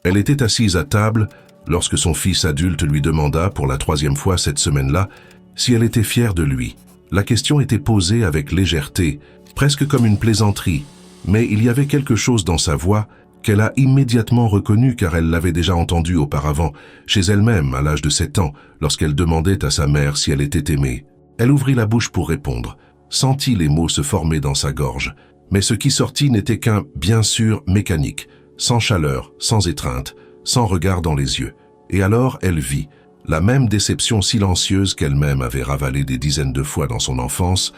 Elle était assise à table lorsque son fils adulte lui demanda pour la 3e fois cette semaine-là si elle était fière de lui. La question était posée avec légèreté, presque comme une plaisanterie, mais il y avait quelque chose dans sa voix qu'elle a immédiatement reconnu car elle l'avait déjà entendu auparavant, chez elle-même à l'âge de 7 ans, lorsqu'elle demandait à sa mère si elle était aimée. Elle ouvrit la bouche pour répondre, sentit les mots se former dans sa gorge, mais ce qui sortit n'était qu'un « bien sûr » mécanique, sans chaleur, sans étreinte, sans regard dans les yeux. Et alors elle vit, la même déception silencieuse qu'elle-même avait ravalée des dizaines de fois dans son enfance,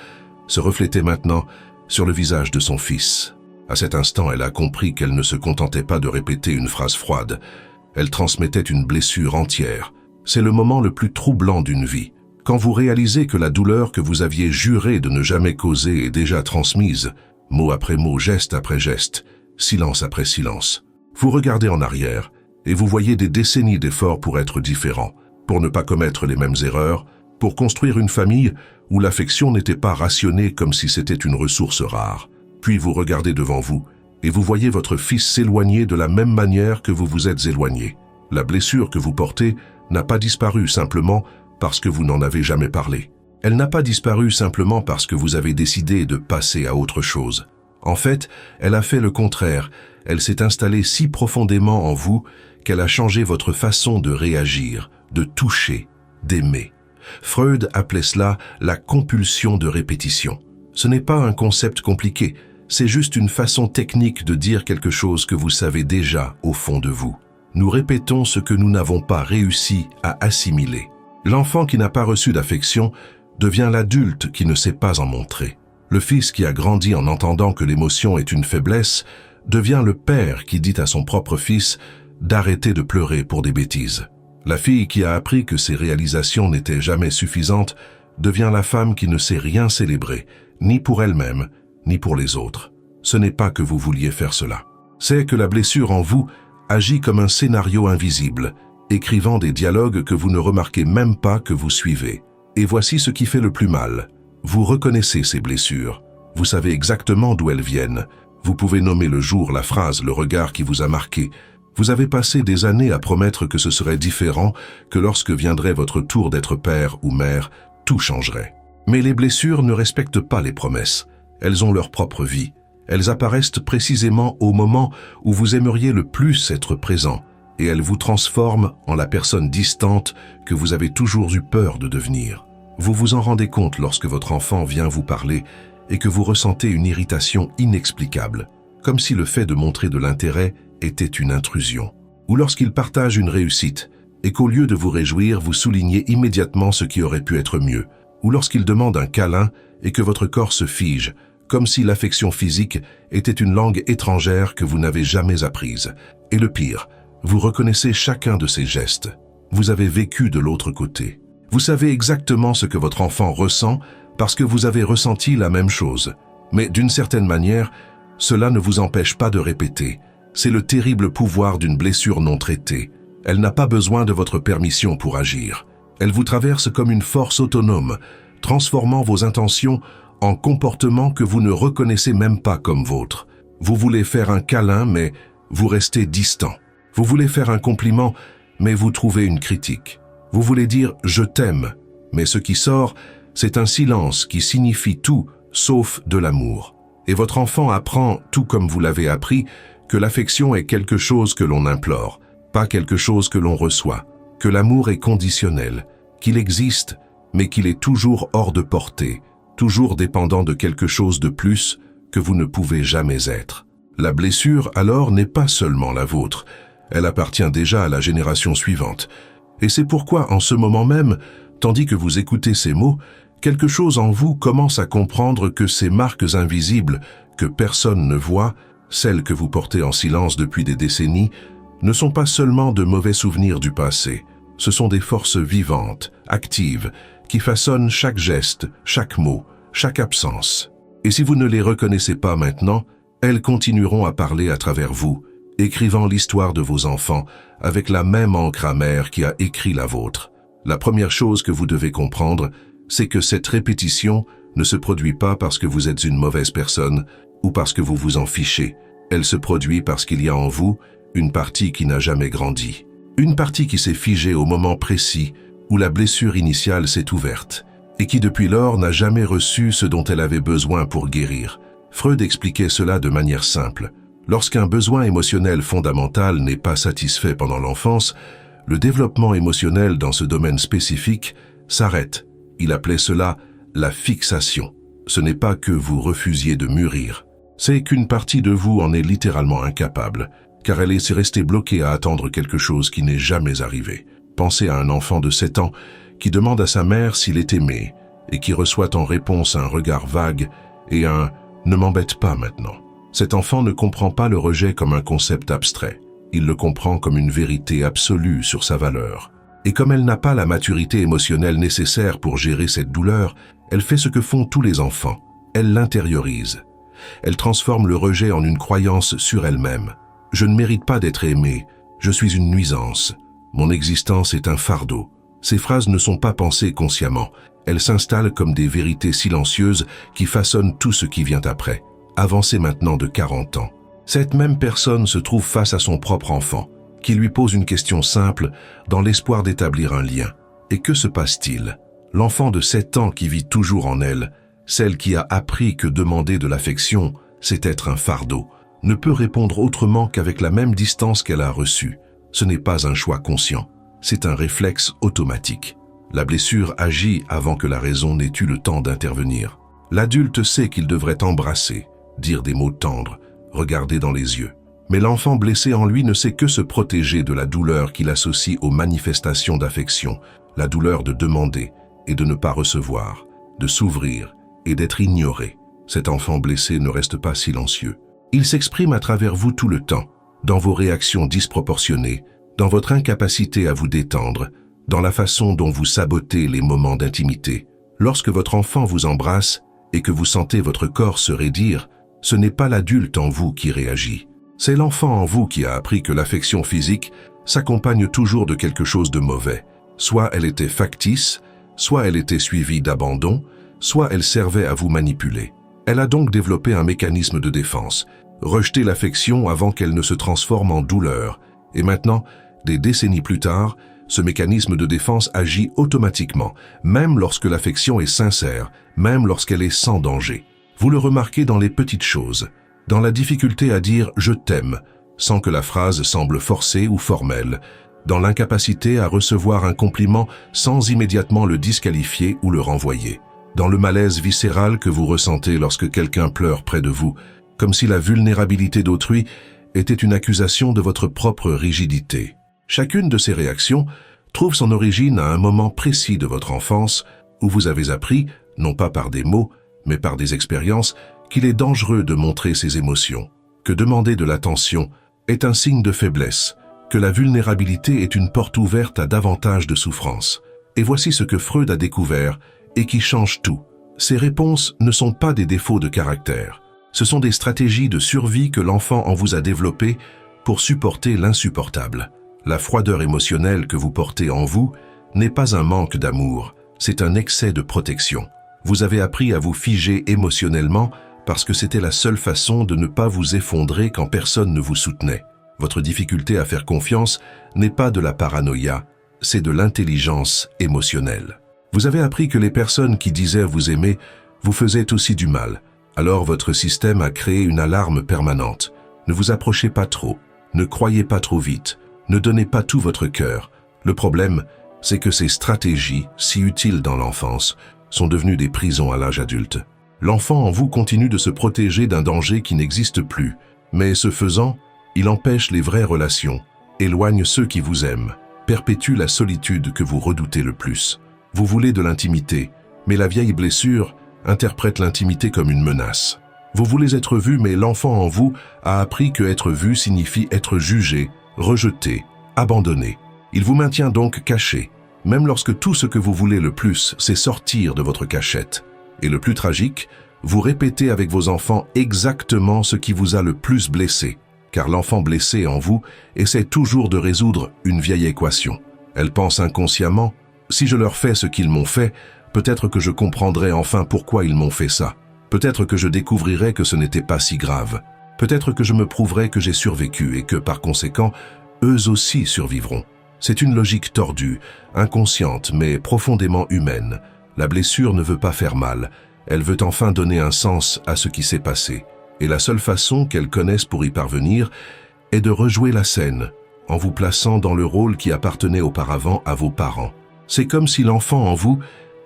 se reflétait maintenant sur le visage de son fils. À cet instant, elle a compris qu'elle ne se contentait pas de répéter une phrase froide. Elle transmettait une blessure entière. C'est le moment le plus troublant d'une vie. Quand vous réalisez que la douleur que vous aviez juré de ne jamais causer est déjà transmise, mot après mot, geste après geste, silence après silence. Vous regardez en arrière et vous voyez des décennies d'efforts pour être différents, pour ne pas commettre les mêmes erreurs, pour construire une famille où l'affection n'était pas rationnée comme si c'était une ressource rare. Puis vous regardez devant vous et vous voyez votre fils s'éloigner de la même manière que vous vous êtes éloigné. La blessure que vous portez n'a pas disparu simplement parce que vous n'en avez jamais parlé. Elle n'a pas disparu simplement parce que vous avez décidé de passer à autre chose. En fait, elle a fait le contraire. Elle s'est installée si profondément en vous qu'elle a changé votre façon de réagir, de toucher, d'aimer. Freud appelait cela la compulsion de répétition. Ce n'est pas un concept compliqué, c'est juste une façon technique de dire quelque chose que vous savez déjà au fond de vous. Nous répétons ce que nous n'avons pas réussi à assimiler. L'enfant qui n'a pas reçu d'affection devient l'adulte qui ne sait pas en montrer. Le fils qui a grandi en entendant que l'émotion est une faiblesse devient le père qui dit à son propre fils d'arrêter de pleurer pour des bêtises. La fille qui a appris que ses réalisations n'étaient jamais suffisantes devient la femme qui ne sait rien célébrer, ni pour elle-même, ni pour les autres. Ce n'est pas que vous vouliez faire cela. C'est que la blessure en vous agit comme un scénario invisible, écrivant des dialogues que vous ne remarquez même pas que vous suivez. Et voici ce qui fait le plus mal. Vous reconnaissez ces blessures. Vous savez exactement d'où elles viennent. Vous pouvez nommer le jour, la phrase, le regard qui vous a marqué. Vous avez passé des années à promettre que ce serait différent, que lorsque viendrait votre tour d'être père ou mère, tout changerait. Mais les blessures ne respectent pas les promesses. Elles ont leur propre vie. Elles apparaissent précisément au moment où vous aimeriez le plus être présent, et elles vous transforment en la personne distante que vous avez toujours eu peur de devenir. Vous vous en rendez compte lorsque votre enfant vient vous parler et que vous ressentez une irritation inexplicable, comme si le fait de montrer de l'intérêt était une intrusion. Ou lorsqu'il partage une réussite et qu'au lieu de vous réjouir, vous soulignez immédiatement ce qui aurait pu être mieux. Ou lorsqu'il demande un câlin et que votre corps se fige, comme si l'affection physique était une langue étrangère que vous n'avez jamais apprise. Et le pire, vous reconnaissez chacun de ces gestes. Vous avez vécu de l'autre côté. Vous savez exactement ce que votre enfant ressent parce que vous avez ressenti la même chose. Mais d'une certaine manière, cela ne vous empêche pas de répéter. C'est le terrible pouvoir d'une blessure non traitée. Elle n'a pas besoin de votre permission pour agir. Elle vous traverse comme une force autonome, transformant vos intentions en comportements que vous ne reconnaissez même pas comme vôtres. Vous voulez faire un câlin, mais vous restez distant. Vous voulez faire un compliment, mais vous trouvez une critique. Vous voulez dire « je t'aime », mais ce qui sort, c'est un silence qui signifie tout, sauf de l'amour. Et votre enfant apprend, tout comme vous l'avez appris, que l'affection est quelque chose que l'on implore, pas quelque chose que l'on reçoit, que l'amour est conditionnel, qu'il existe, mais qu'il est toujours hors de portée, toujours dépendant de quelque chose de plus que vous ne pouvez jamais être. La blessure, alors, n'est pas seulement la vôtre, elle appartient déjà à la génération suivante. Et c'est pourquoi, en ce moment même, tandis que vous écoutez ces mots, quelque chose en vous commence à comprendre que ces marques invisibles que personne ne voit, celles que vous portez en silence depuis des décennies, ne sont pas seulement de mauvais souvenirs du passé. Ce sont des forces vivantes, actives, qui façonnent chaque geste, chaque mot, chaque absence. Et si vous ne les reconnaissez pas maintenant, elles continueront à parler à travers vous, écrivant l'histoire de vos enfants avec la même encre amère qui a écrit la vôtre. La première chose que vous devez comprendre, c'est que cette répétition ne se produit pas parce que vous êtes une mauvaise personne ou parce que vous vous en fichez. Elle se produit parce qu'il y a en vous une partie qui n'a jamais grandi. Une partie qui s'est figée au moment précis où la blessure initiale s'est ouverte et qui depuis lors n'a jamais reçu ce dont elle avait besoin pour guérir. Freud expliquait cela de manière simple. Lorsqu'un besoin émotionnel fondamental n'est pas satisfait pendant l'enfance, le développement émotionnel dans ce domaine spécifique s'arrête. Il appelait cela la fixation. Ce n'est pas que vous refusiez de mûrir, c'est qu'une partie de vous en est littéralement incapable, car elle est restée bloquée à attendre quelque chose qui n'est jamais arrivé. Pensez à un enfant de 7 ans qui demande à sa mère s'il est aimé et qui reçoit en réponse un regard vague et un « ne m'embête pas maintenant ». Cet enfant ne comprend pas le rejet comme un concept abstrait. Il le comprend comme une vérité absolue sur sa valeur. Et comme elle n'a pas la maturité émotionnelle nécessaire pour gérer cette douleur, elle fait ce que font tous les enfants. Elle l'intériorise. Elle transforme le rejet en une croyance sur elle-même. Je ne mérite pas d'être aimé. Je suis une nuisance. Mon existence est un fardeau. Ces phrases ne sont pas pensées consciemment. Elles s'installent comme des vérités silencieuses qui façonnent tout ce qui vient après. Avancé maintenant de 40 ans. Cette même personne se trouve face à son propre enfant, qui lui pose une question simple dans l'espoir d'établir un lien. Et que se passe-t-il? L'enfant de 7 ans qui vit toujours en elle, celle qui a appris que demander de l'affection, c'est être un fardeau, ne peut répondre autrement qu'avec la même distance qu'elle a reçue. Ce n'est pas un choix conscient, c'est un réflexe automatique. La blessure agit avant que la raison n'ait eu le temps d'intervenir. L'adulte sait qu'il devrait embrasser, dire des mots tendres, regarder dans les yeux. Mais l'enfant blessé en lui ne sait que se protéger de la douleur qu'il associe aux manifestations d'affection, la douleur de demander et de ne pas recevoir, de s'ouvrir et d'être ignoré. Cet enfant blessé ne reste pas silencieux. Il s'exprime à travers vous tout le temps, dans vos réactions disproportionnées, dans votre incapacité à vous détendre, dans la façon dont vous sabotez les moments d'intimité. Lorsque votre enfant vous embrasse et que vous sentez votre corps se raidir, ce n'est pas l'adulte en vous qui réagit. C'est l'enfant en vous qui a appris que l'affection physique s'accompagne toujours de quelque chose de mauvais. Soit elle était factice, soit elle était suivie d'abandon, soit elle servait à vous manipuler. Elle a donc développé un mécanisme de défense, rejeté l'affection avant qu'elle ne se transforme en douleur. Et maintenant, des décennies plus tard, ce mécanisme de défense agit automatiquement, même lorsque l'affection est sincère, même lorsqu'elle est sans danger. Vous le remarquez dans les petites choses, dans la difficulté à dire « je t'aime » sans que la phrase semble forcée ou formelle, dans l'incapacité à recevoir un compliment sans immédiatement le disqualifier ou le renvoyer, dans le malaise viscéral que vous ressentez lorsque quelqu'un pleure près de vous, comme si la vulnérabilité d'autrui était une accusation de votre propre rigidité. Chacune de ces réactions trouve son origine à un moment précis de votre enfance où vous avez appris, non pas par des mots, mais par des expériences, qu'il est dangereux de montrer ses émotions, que demander de l'attention est un signe de faiblesse, que la vulnérabilité est une porte ouverte à davantage de souffrance. Et voici ce que Freud a découvert et qui change tout. Ces réponses ne sont pas des défauts de caractère. Ce sont des stratégies de survie que l'enfant en vous a développées pour supporter l'insupportable. La froideur émotionnelle que vous portez en vous n'est pas un manque d'amour, c'est un excès de protection. Vous avez appris à vous figer émotionnellement parce que c'était la seule façon de ne pas vous effondrer quand personne ne vous soutenait. Votre difficulté à faire confiance n'est pas de la paranoïa, c'est de l'intelligence émotionnelle. Vous avez appris que les personnes qui disaient vous aimer vous faisaient aussi du mal. Alors votre système a créé une alarme permanente. Ne vous approchez pas trop, ne croyez pas trop vite, ne donnez pas tout votre cœur. Le problème, c'est que ces stratégies, si utiles dans l'enfance, sont devenues des prisons à l'âge adulte. L'enfant en vous continue de se protéger d'un danger qui n'existe plus, mais ce faisant, il empêche les vraies relations, éloigne ceux qui vous aiment, perpétue la solitude que vous redoutez le plus. Vous voulez de l'intimité, mais la vieille blessure interprète l'intimité comme une menace. Vous voulez être vu, mais l'enfant en vous a appris que être vu signifie être jugé, rejeté, abandonné. Il vous maintient donc caché, même lorsque tout ce que vous voulez le plus, c'est sortir de votre cachette. Et le plus tragique, vous répétez avec vos enfants exactement ce qui vous a le plus blessé, car l'enfant blessé en vous essaie toujours de résoudre une vieille équation. Elle pense inconsciemment, si je leur fais ce qu'ils m'ont fait, peut-être que je comprendrai enfin pourquoi ils m'ont fait ça. Peut-être que je découvrirai que ce n'était pas si grave. Peut-être que je me prouverai que j'ai survécu et que, par conséquent, eux aussi survivront. C'est une logique tordue, inconsciente, mais profondément humaine. La blessure ne veut pas faire mal. Elle veut enfin donner un sens à ce qui s'est passé. Et la seule façon qu'elle connaisse pour y parvenir est de rejouer la scène, en vous plaçant dans le rôle qui appartenait auparavant à vos parents. C'est comme si l'enfant en vous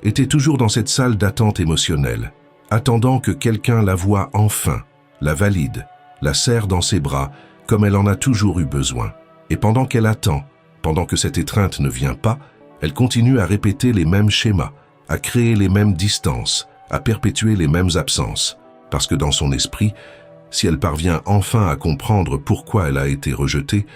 était toujours dans cette salle d'attente émotionnelle, attendant que quelqu'un la voie enfin, la valide, la serre dans ses bras, comme elle en a toujours eu besoin. Et pendant qu'elle attend, pendant que cette étreinte ne vient pas, elle continue à répéter les mêmes schémas, à créer les mêmes distances, à perpétuer les mêmes absences. Parce que dans son esprit, si elle parvient enfin à comprendre pourquoi elle a été rejetée,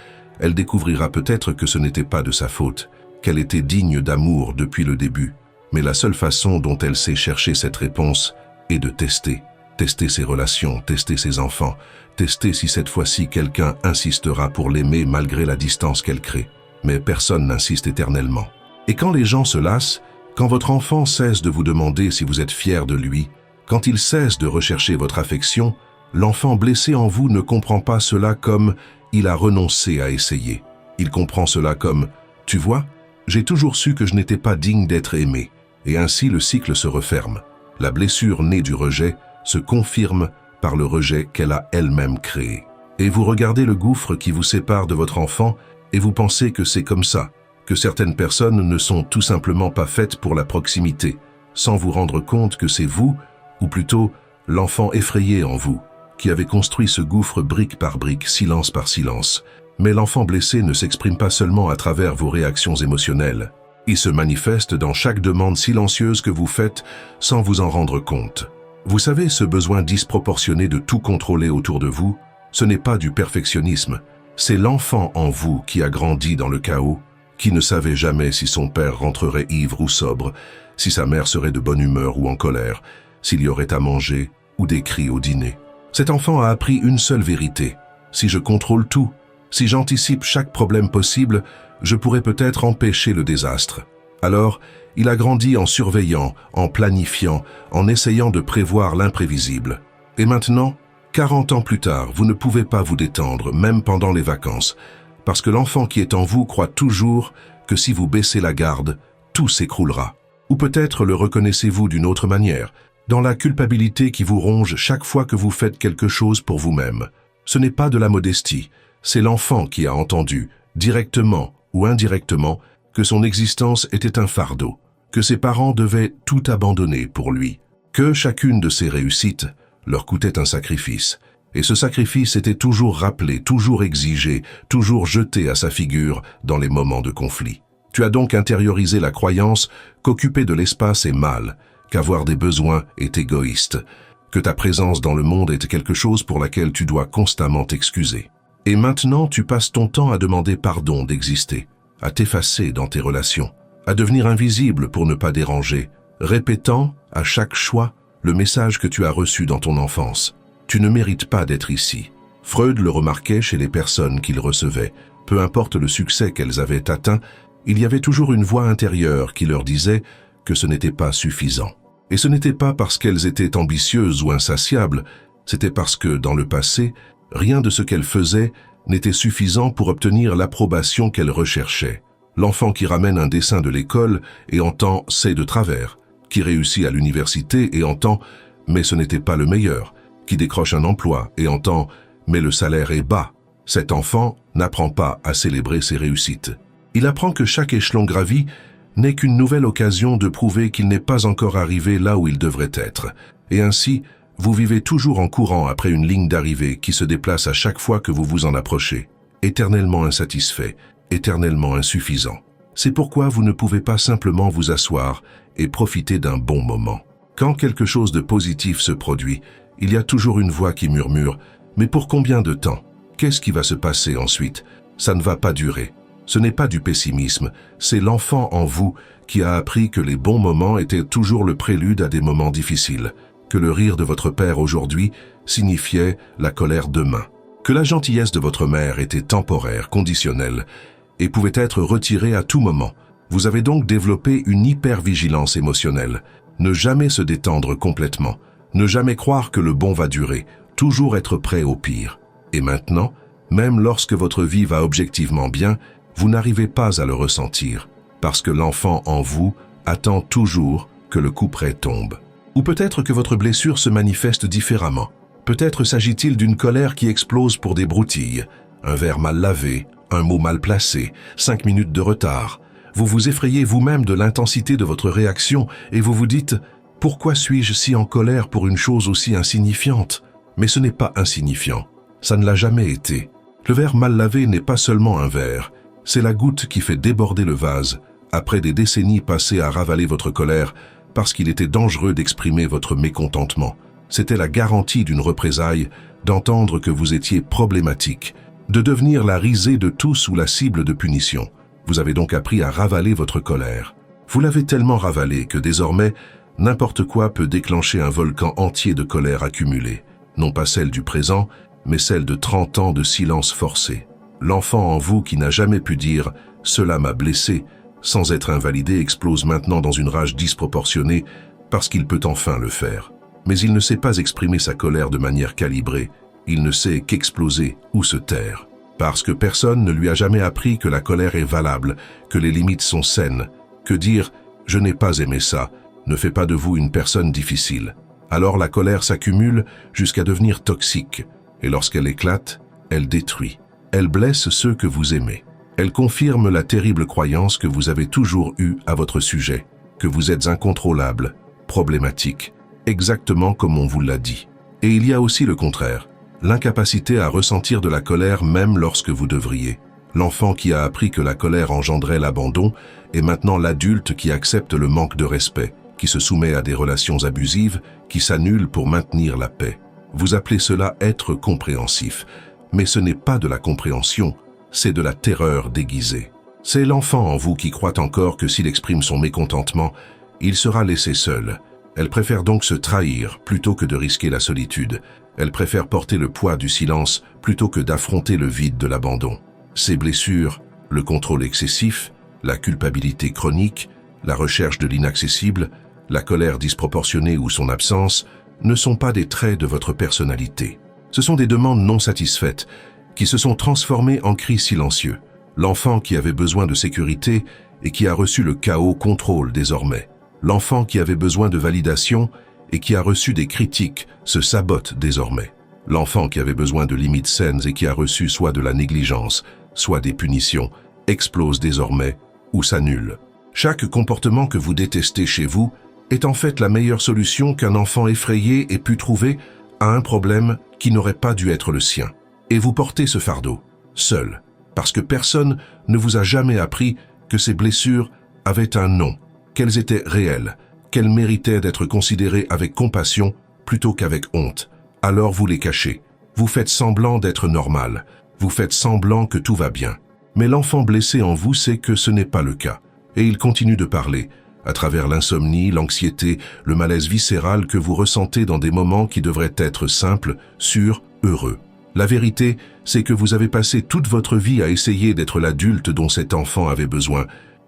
elle découvrira peut-être que ce n'était pas de sa faute, qu'elle était digne d'amour depuis le début. Mais la seule façon dont elle sait chercher cette réponse est de tester. Tester ses relations, tester ses enfants, tester si cette fois-ci quelqu'un insistera pour l'aimer malgré la distance qu'elle crée. Mais personne n'insiste éternellement. Et quand les gens se lassent, quand votre enfant cesse de vous demander si vous êtes fier de lui, quand il cesse de rechercher votre affection, l'enfant blessé en vous ne comprend pas cela comme « il a renoncé à essayer ». Il comprend cela comme « tu vois, j'ai toujours su que je n'étais pas digne d'être aimé ». Et ainsi le cycle se referme. La blessure née du rejet se confirme par le rejet qu'elle a elle-même créé. Et vous regardez le gouffre qui vous sépare de votre enfant et vous pensez que c'est comme ça, que certaines personnes ne sont tout simplement pas faites pour la proximité, sans vous rendre compte que c'est vous, ou plutôt l'enfant effrayé en vous, qui avez construit ce gouffre brique par brique, silence par silence. Mais l'enfant blessé ne s'exprime pas seulement à travers vos réactions émotionnelles. Il se manifeste dans chaque demande silencieuse que vous faites sans vous en rendre compte. Vous savez, ce besoin disproportionné de tout contrôler autour de vous, ce n'est pas du perfectionnisme, c'est l'enfant en vous qui a grandi dans le chaos, qui ne savait jamais si son père rentrerait ivre ou sobre, si sa mère serait de bonne humeur ou en colère, s'il y aurait à manger ou des cris au dîner. Cet enfant a appris une seule vérité. Si je contrôle tout, si j'anticipe chaque problème possible, je pourrais peut-être empêcher le désastre. Alors, il a grandi en surveillant, en planifiant, en essayant de prévoir l'imprévisible. Et maintenant, 40 ans plus tard, vous ne pouvez pas vous détendre, même pendant les vacances, parce que l'enfant qui est en vous croit toujours que si vous baissez la garde, tout s'écroulera. Ou peut-être le reconnaissez-vous d'une autre manière, dans la culpabilité qui vous ronge chaque fois que vous faites quelque chose pour vous-même. Ce n'est pas de la modestie, c'est l'enfant qui a entendu, directement ou indirectement, que son existence était un fardeau, que ses parents devaient tout abandonner pour lui, que chacune de ses réussites leur coûtait un sacrifice, et ce sacrifice était toujours rappelé, toujours exigé, toujours jeté à sa figure dans les moments de conflit. Tu as donc intériorisé la croyance qu'occuper de l'espace est mal, qu'avoir des besoins est égoïste, que ta présence dans le monde est quelque chose pour laquelle tu dois constamment t'excuser. Et maintenant, tu passes ton temps à demander pardon d'exister, à t'effacer dans tes relations, à devenir invisible pour ne pas déranger, répétant à chaque choix le message que tu as reçu dans ton enfance. Tu ne mérites pas d'être ici. Freud le remarquait chez les personnes qu'il recevait. Peu importe le succès qu'elles avaient atteint, il y avait toujours une voix intérieure qui leur disait que ce n'était pas suffisant. Et ce n'était pas parce qu'elles étaient ambitieuses ou insatiables, c'était parce que, dans le passé, rien de ce qu'elles faisaient n'était suffisant pour obtenir l'approbation qu'elles recherchaient. L'enfant qui ramène un dessin de l'école et entend « c'est de travers », qui réussit à l'université et entend « mais ce n'était pas le meilleur », qui décroche un emploi et entend « mais le salaire est bas ». Cet enfant n'apprend pas à célébrer ses réussites. Il apprend que chaque échelon gravi n'est qu'une nouvelle occasion de prouver qu'il n'est pas encore arrivé là où il devrait être. Et ainsi, vous vivez toujours en courant après une ligne d'arrivée qui se déplace à chaque fois que vous vous en approchez, éternellement insatisfait, éternellement insuffisant. C'est pourquoi vous ne pouvez pas simplement vous asseoir et profiter d'un bon moment. Quand quelque chose de positif se produit, il y a toujours une voix qui murmure « Mais pour combien de temps? Qu'est-ce qui va se passer ensuite? Ça ne va pas durer. » Ce n'est pas du pessimisme, c'est l'enfant en vous qui a appris que les bons moments étaient toujours le prélude à des moments difficiles, que le rire de votre père aujourd'hui signifiait la colère demain, que la gentillesse de votre mère était temporaire, conditionnelle, et pouvait être retirée à tout moment. Vous avez donc développé une hypervigilance émotionnelle. Ne jamais se détendre complètement, ne jamais croire que le bon va durer, toujours être prêt au pire. Et maintenant, même lorsque votre vie va objectivement bien, vous n'arrivez pas à le ressentir, parce que l'enfant en vous attend toujours que le couperet tombe. Ou peut-être que votre blessure se manifeste différemment. Peut-être s'agit-il d'une colère qui explose pour des broutilles, un verre mal lavé, un mot mal placé, 5 minutes de retard. Vous vous effrayez vous-même de l'intensité de votre réaction et vous vous dites « Pourquoi suis-je si en colère pour une chose aussi insignifiante ?» Mais ce n'est pas insignifiant. Ça ne l'a jamais été. Le verre mal lavé n'est pas seulement un verre. C'est la goutte qui fait déborder le vase, après des décennies passées à ravaler votre colère, parce qu'il était dangereux d'exprimer votre mécontentement. C'était la garantie d'une représaille, d'entendre que vous étiez problématique, de devenir la risée de tous ou la cible de punition. Vous avez donc appris à ravaler votre colère. Vous l'avez tellement ravalée que désormais, n'importe quoi peut déclencher un volcan entier de colère accumulée. Non pas celle du présent, mais celle de 30 ans de silence forcé. L'enfant en vous qui n'a jamais pu dire « cela m'a blessé », sans être invalidé, explose maintenant dans une rage disproportionnée parce qu'il peut enfin le faire. Mais il ne sait pas exprimer sa colère de manière calibrée, il ne sait qu'exploser ou se taire. Parce que personne ne lui a jamais appris que la colère est valable, que les limites sont saines, que dire « je n'ai pas aimé ça » ne fait pas de vous une personne difficile. Alors la colère s'accumule jusqu'à devenir toxique, et lorsqu'elle éclate, elle détruit. Elle blesse ceux que vous aimez. Elle confirme la terrible croyance que vous avez toujours eue à votre sujet, que vous êtes incontrôlable, problématique, exactement comme on vous l'a dit. Et il y a aussi le contraire, l'incapacité à ressentir de la colère même lorsque vous devriez. L'enfant qui a appris que la colère engendrait l'abandon est maintenant l'adulte qui accepte le manque de respect, qui se soumet à des relations abusives, qui s'annule pour maintenir la paix. Vous appelez cela être compréhensif, mais ce n'est pas de la compréhension, c'est de la terreur déguisée. C'est l'enfant en vous qui croit encore que s'il exprime son mécontentement, il sera laissé seul. Elle préfère donc se trahir plutôt que de risquer la solitude. Elle préfère porter le poids du silence plutôt que d'affronter le vide de l'abandon. Ses blessures, le contrôle excessif, la culpabilité chronique, la recherche de l'inaccessible, la colère disproportionnée ou son absence, ne sont pas des traits de votre personnalité. Ce sont des demandes non satisfaites qui se sont transformées en cris silencieux. L'enfant qui avait besoin de sécurité et qui a reçu le chaos contrôle désormais. L'enfant qui avait besoin de validation et qui a reçu des critiques se sabote désormais. L'enfant qui avait besoin de limites saines et qui a reçu soit de la négligence, soit des punitions, explose désormais ou s'annule. Chaque comportement que vous détestez chez vous est en fait la meilleure solution qu'un enfant effrayé ait pu trouver à un problème qui n'aurait pas dû être le sien. Et vous portez ce fardeau, seul, parce que personne ne vous a jamais appris que ces blessures avaient un nom, qu'elles étaient réelles, qu'elles méritaient d'être considérées avec compassion plutôt qu'avec honte. Alors vous les cachez, vous faites semblant d'être normal, vous faites semblant que tout va bien. Mais l'enfant blessé en vous sait que ce n'est pas le cas, et il continue de parler, à travers l'insomnie, l'anxiété, le malaise viscéral que vous ressentez dans des moments qui devraient être simples, sûrs, heureux. La vérité, c'est que vous avez passé toute votre vie à essayer d'être l'adulte dont cet enfant avait besoin,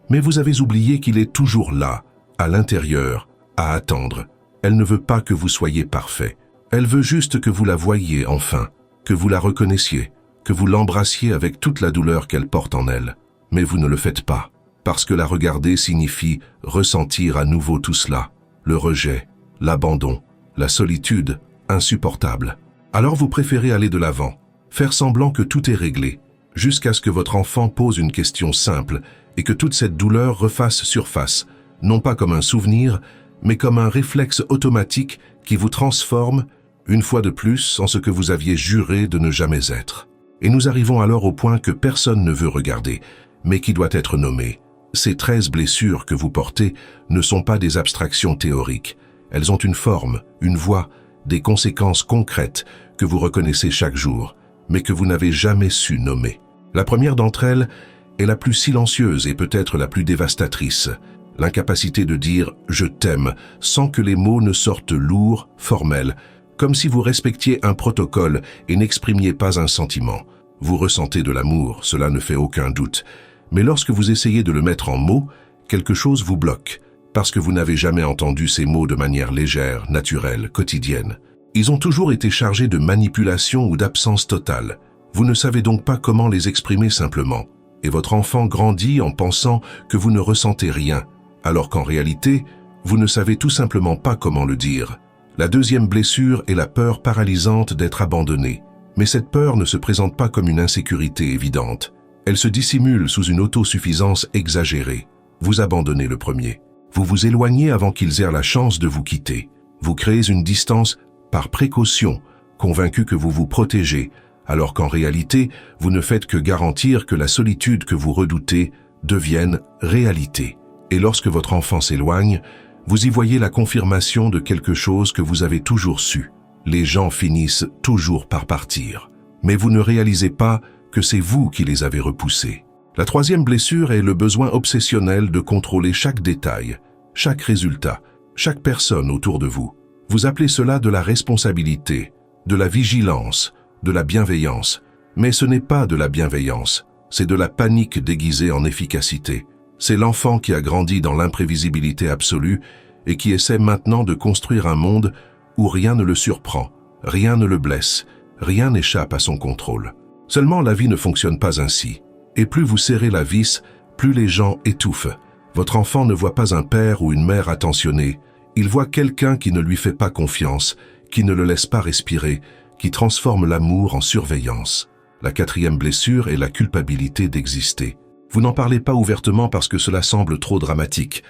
mais vous avez oublié qu'il est toujours là, à l'intérieur, à attendre. Elle ne veut pas que vous soyez parfait. Elle veut juste que vous la voyiez enfin, que vous la reconnaissiez, que vous l'embrassiez avec toute la douleur qu'elle porte en elle. Mais vous ne le faites pas, parce que la regarder signifie ressentir à nouveau tout cela, le rejet, l'abandon, la solitude, insupportable. Alors vous préférez aller de l'avant, faire semblant que tout est réglé, jusqu'à ce que votre enfant pose une question simple et que toute cette douleur refasse surface, non pas comme un souvenir, mais comme un réflexe automatique qui vous transforme, une fois de plus, en ce que vous aviez juré de ne jamais être. Et nous arrivons alors au point que personne ne veut regarder, mais qui doit être nommé. Ces 13 blessures que vous portez ne sont pas des abstractions théoriques. Elles ont une forme, une voix, des conséquences concrètes que vous reconnaissez chaque jour, mais que vous n'avez jamais su nommer. La première d'entre elles est la plus silencieuse et peut-être la plus dévastatrice. L'incapacité de dire « je t'aime » sans que les mots ne sortent lourds, formels, comme si vous respectiez un protocole et n'exprimiez pas un sentiment. Vous ressentez de l'amour, cela ne fait aucun doute. Mais lorsque vous essayez de le mettre en mots, quelque chose vous bloque, parce que vous n'avez jamais entendu ces mots de manière légère, naturelle, quotidienne. Ils ont toujours été chargés de manipulation ou d'absence totale. Vous ne savez donc pas comment les exprimer simplement. Et votre enfant grandit en pensant que vous ne ressentez rien, alors qu'en réalité, vous ne savez tout simplement pas comment le dire. La deuxième blessure est la peur paralysante d'être abandonné. Mais cette peur ne se présente pas comme une insécurité évidente. Elle se dissimule sous une autosuffisance exagérée. Vous abandonnez le premier. Vous vous éloignez avant qu'ils aient la chance de vous quitter. Vous créez une distance par précaution, convaincu que vous vous protégez, alors qu'en réalité, vous ne faites que garantir que la solitude que vous redoutez devienne réalité. Et lorsque votre enfant s'éloigne, vous y voyez la confirmation de quelque chose que vous avez toujours su. Les gens finissent toujours par partir. Mais vous ne réalisez pas que c'est vous qui les avez repoussés. La troisième blessure est le besoin obsessionnel de contrôler chaque détail, chaque résultat, chaque personne autour de vous. Vous appelez cela de la responsabilité, de la vigilance, de la bienveillance. Mais ce n'est pas de la bienveillance, c'est de la panique déguisée en efficacité. C'est l'enfant qui a grandi dans l'imprévisibilité absolue et qui essaie maintenant de construire un monde où rien ne le surprend, rien ne le blesse, rien n'échappe à son contrôle. Seulement la vie ne fonctionne pas ainsi. Et plus vous serrez la vis, plus les gens étouffent. Votre enfant ne voit pas un père ou une mère attentionnés. Il voit quelqu'un qui ne lui fait pas confiance, qui ne le laisse pas respirer, qui transforme l'amour en surveillance. La quatrième blessure est la culpabilité d'exister. Vous n'en parlez pas ouvertement parce que cela semble trop dramatique,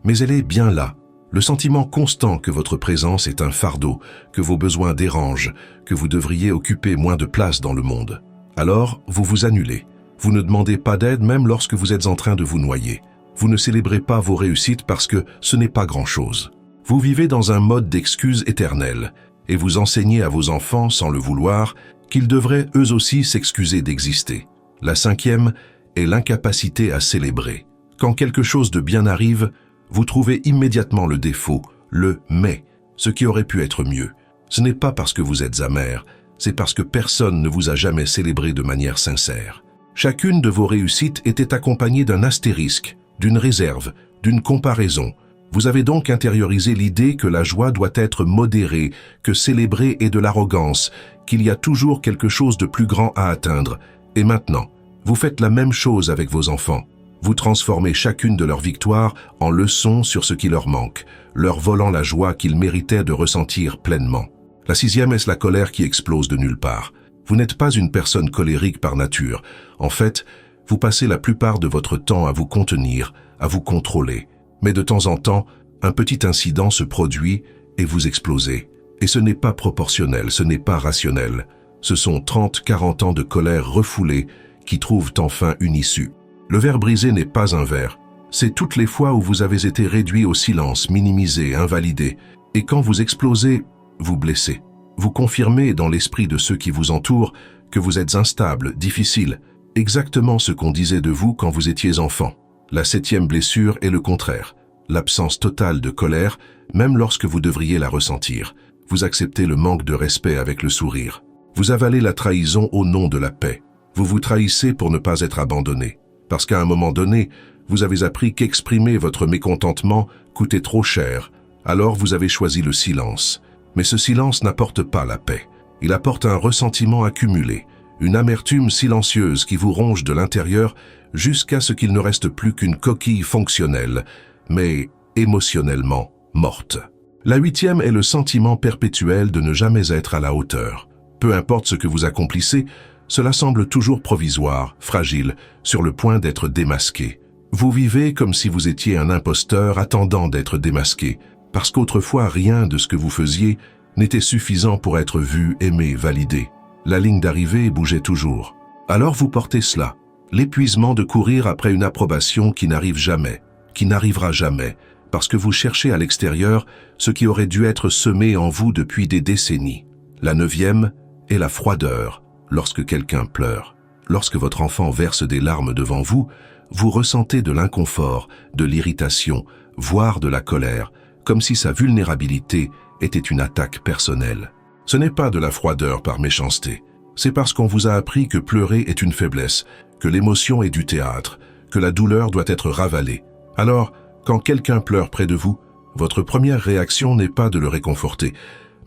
mais elle est bien là. Le sentiment constant que votre présence est un fardeau, que vos besoins dérangent, que vous devriez occuper moins de place dans le monde. Alors, vous vous annulez. Vous ne demandez pas d'aide même lorsque vous êtes en train de vous noyer. Vous ne célébrez pas vos réussites parce que ce n'est pas grand-chose. Vous vivez dans un mode d'excuse éternelle et vous enseignez à vos enfants, sans le vouloir, qu'ils devraient eux aussi s'excuser d'exister. La cinquième est l'incapacité à célébrer. Quand quelque chose de bien arrive, vous trouvez immédiatement le défaut, le « mais », ce qui aurait pu être mieux. Ce n'est pas parce que vous êtes amer, c'est parce que personne ne vous a jamais célébré de manière sincère. Chacune de vos réussites était accompagnée d'un astérisque, d'une réserve, d'une comparaison. Vous avez donc intériorisé l'idée que la joie doit être modérée, que célébrer est de l'arrogance, qu'il y a toujours quelque chose de plus grand à atteindre. Et maintenant, vous faites la même chose avec vos enfants. Vous transformez chacune de leurs victoires en leçons sur ce qui leur manque, leur volant la joie qu'ils méritaient de ressentir pleinement. La sixième est la colère qui explose de nulle part. Vous n'êtes pas une personne colérique par nature. En fait, vous passez la plupart de votre temps à vous contenir, à vous contrôler. Mais de temps en temps, un petit incident se produit et vous explosez. Et ce n'est pas proportionnel, ce n'est pas rationnel. Ce sont 30-40 ans de colère refoulée qui trouvent enfin une issue. Le verre brisé n'est pas un verre. C'est toutes les fois où vous avez été réduit au silence, minimisé, invalidé. Et quand vous explosez, vous blessez. Vous confirmez dans l'esprit de ceux qui vous entourent que vous êtes instable, difficile. Exactement ce qu'on disait de vous quand vous étiez enfant. La septième blessure est le contraire. L'absence totale de colère, même lorsque vous devriez la ressentir. Vous acceptez le manque de respect avec le sourire. Vous avalez la trahison au nom de la paix. Vous vous trahissez pour ne pas être abandonné. Parce qu'à un moment donné, vous avez appris qu'exprimer votre mécontentement coûtait trop cher. Alors vous avez choisi le silence. Mais ce silence n'apporte pas la paix. Il apporte un ressentiment accumulé, une amertume silencieuse qui vous ronge de l'intérieur jusqu'à ce qu'il ne reste plus qu'une coquille fonctionnelle, mais émotionnellement morte. La huitième est le sentiment perpétuel de ne jamais être à la hauteur. Peu importe ce que vous accomplissez, cela semble toujours provisoire, fragile, sur le point d'être démasqué. Vous vivez comme si vous étiez un imposteur attendant d'être démasqué, parce qu'autrefois rien de ce que vous faisiez n'était suffisant pour être vu, aimé, validé. La ligne d'arrivée bougeait toujours. Alors vous portez cela, l'épuisement de courir après une approbation qui n'arrive jamais, qui n'arrivera jamais, parce que vous cherchez à l'extérieur ce qui aurait dû être semé en vous depuis des décennies. La neuvième est la froideur, lorsque quelqu'un pleure. Lorsque votre enfant verse des larmes devant vous, vous ressentez de l'inconfort, de l'irritation, voire de la colère, comme si sa vulnérabilité était une attaque personnelle. Ce n'est pas de la froideur par méchanceté, c'est parce qu'on vous a appris que pleurer est une faiblesse, que l'émotion est du théâtre, que la douleur doit être ravalée. Alors, quand quelqu'un pleure près de vous, votre première réaction n'est pas de le réconforter,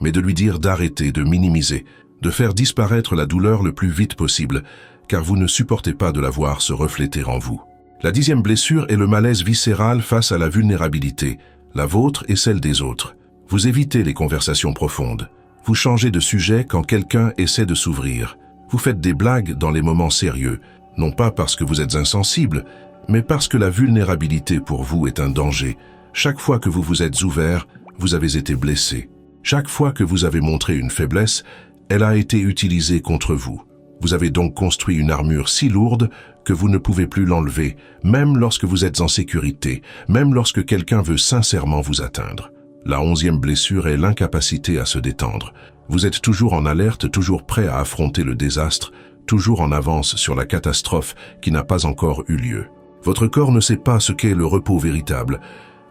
mais de lui dire d'arrêter, de minimiser, de faire disparaître la douleur le plus vite possible, car vous ne supportez pas de la voir se refléter en vous. La 10e blessure est le malaise viscéral face à la vulnérabilité, la vôtre et celle des autres. Vous évitez les conversations profondes. Vous changez de sujet quand quelqu'un essaie de s'ouvrir. Vous faites des blagues dans les moments sérieux, non pas parce que vous êtes insensible, mais parce que la vulnérabilité pour vous est un danger. Chaque fois que vous vous êtes ouvert, vous avez été blessé. Chaque fois que vous avez montré une faiblesse, elle a été utilisée contre vous. Vous avez donc construit une armure si lourde que vous ne pouvez plus l'enlever, même lorsque vous êtes en sécurité, même lorsque quelqu'un veut sincèrement vous atteindre. La 11e blessure est l'incapacité à se détendre. Vous êtes toujours en alerte, toujours prêt à affronter le désastre, toujours en avance sur la catastrophe qui n'a pas encore eu lieu. Votre corps ne sait pas ce qu'est le repos véritable,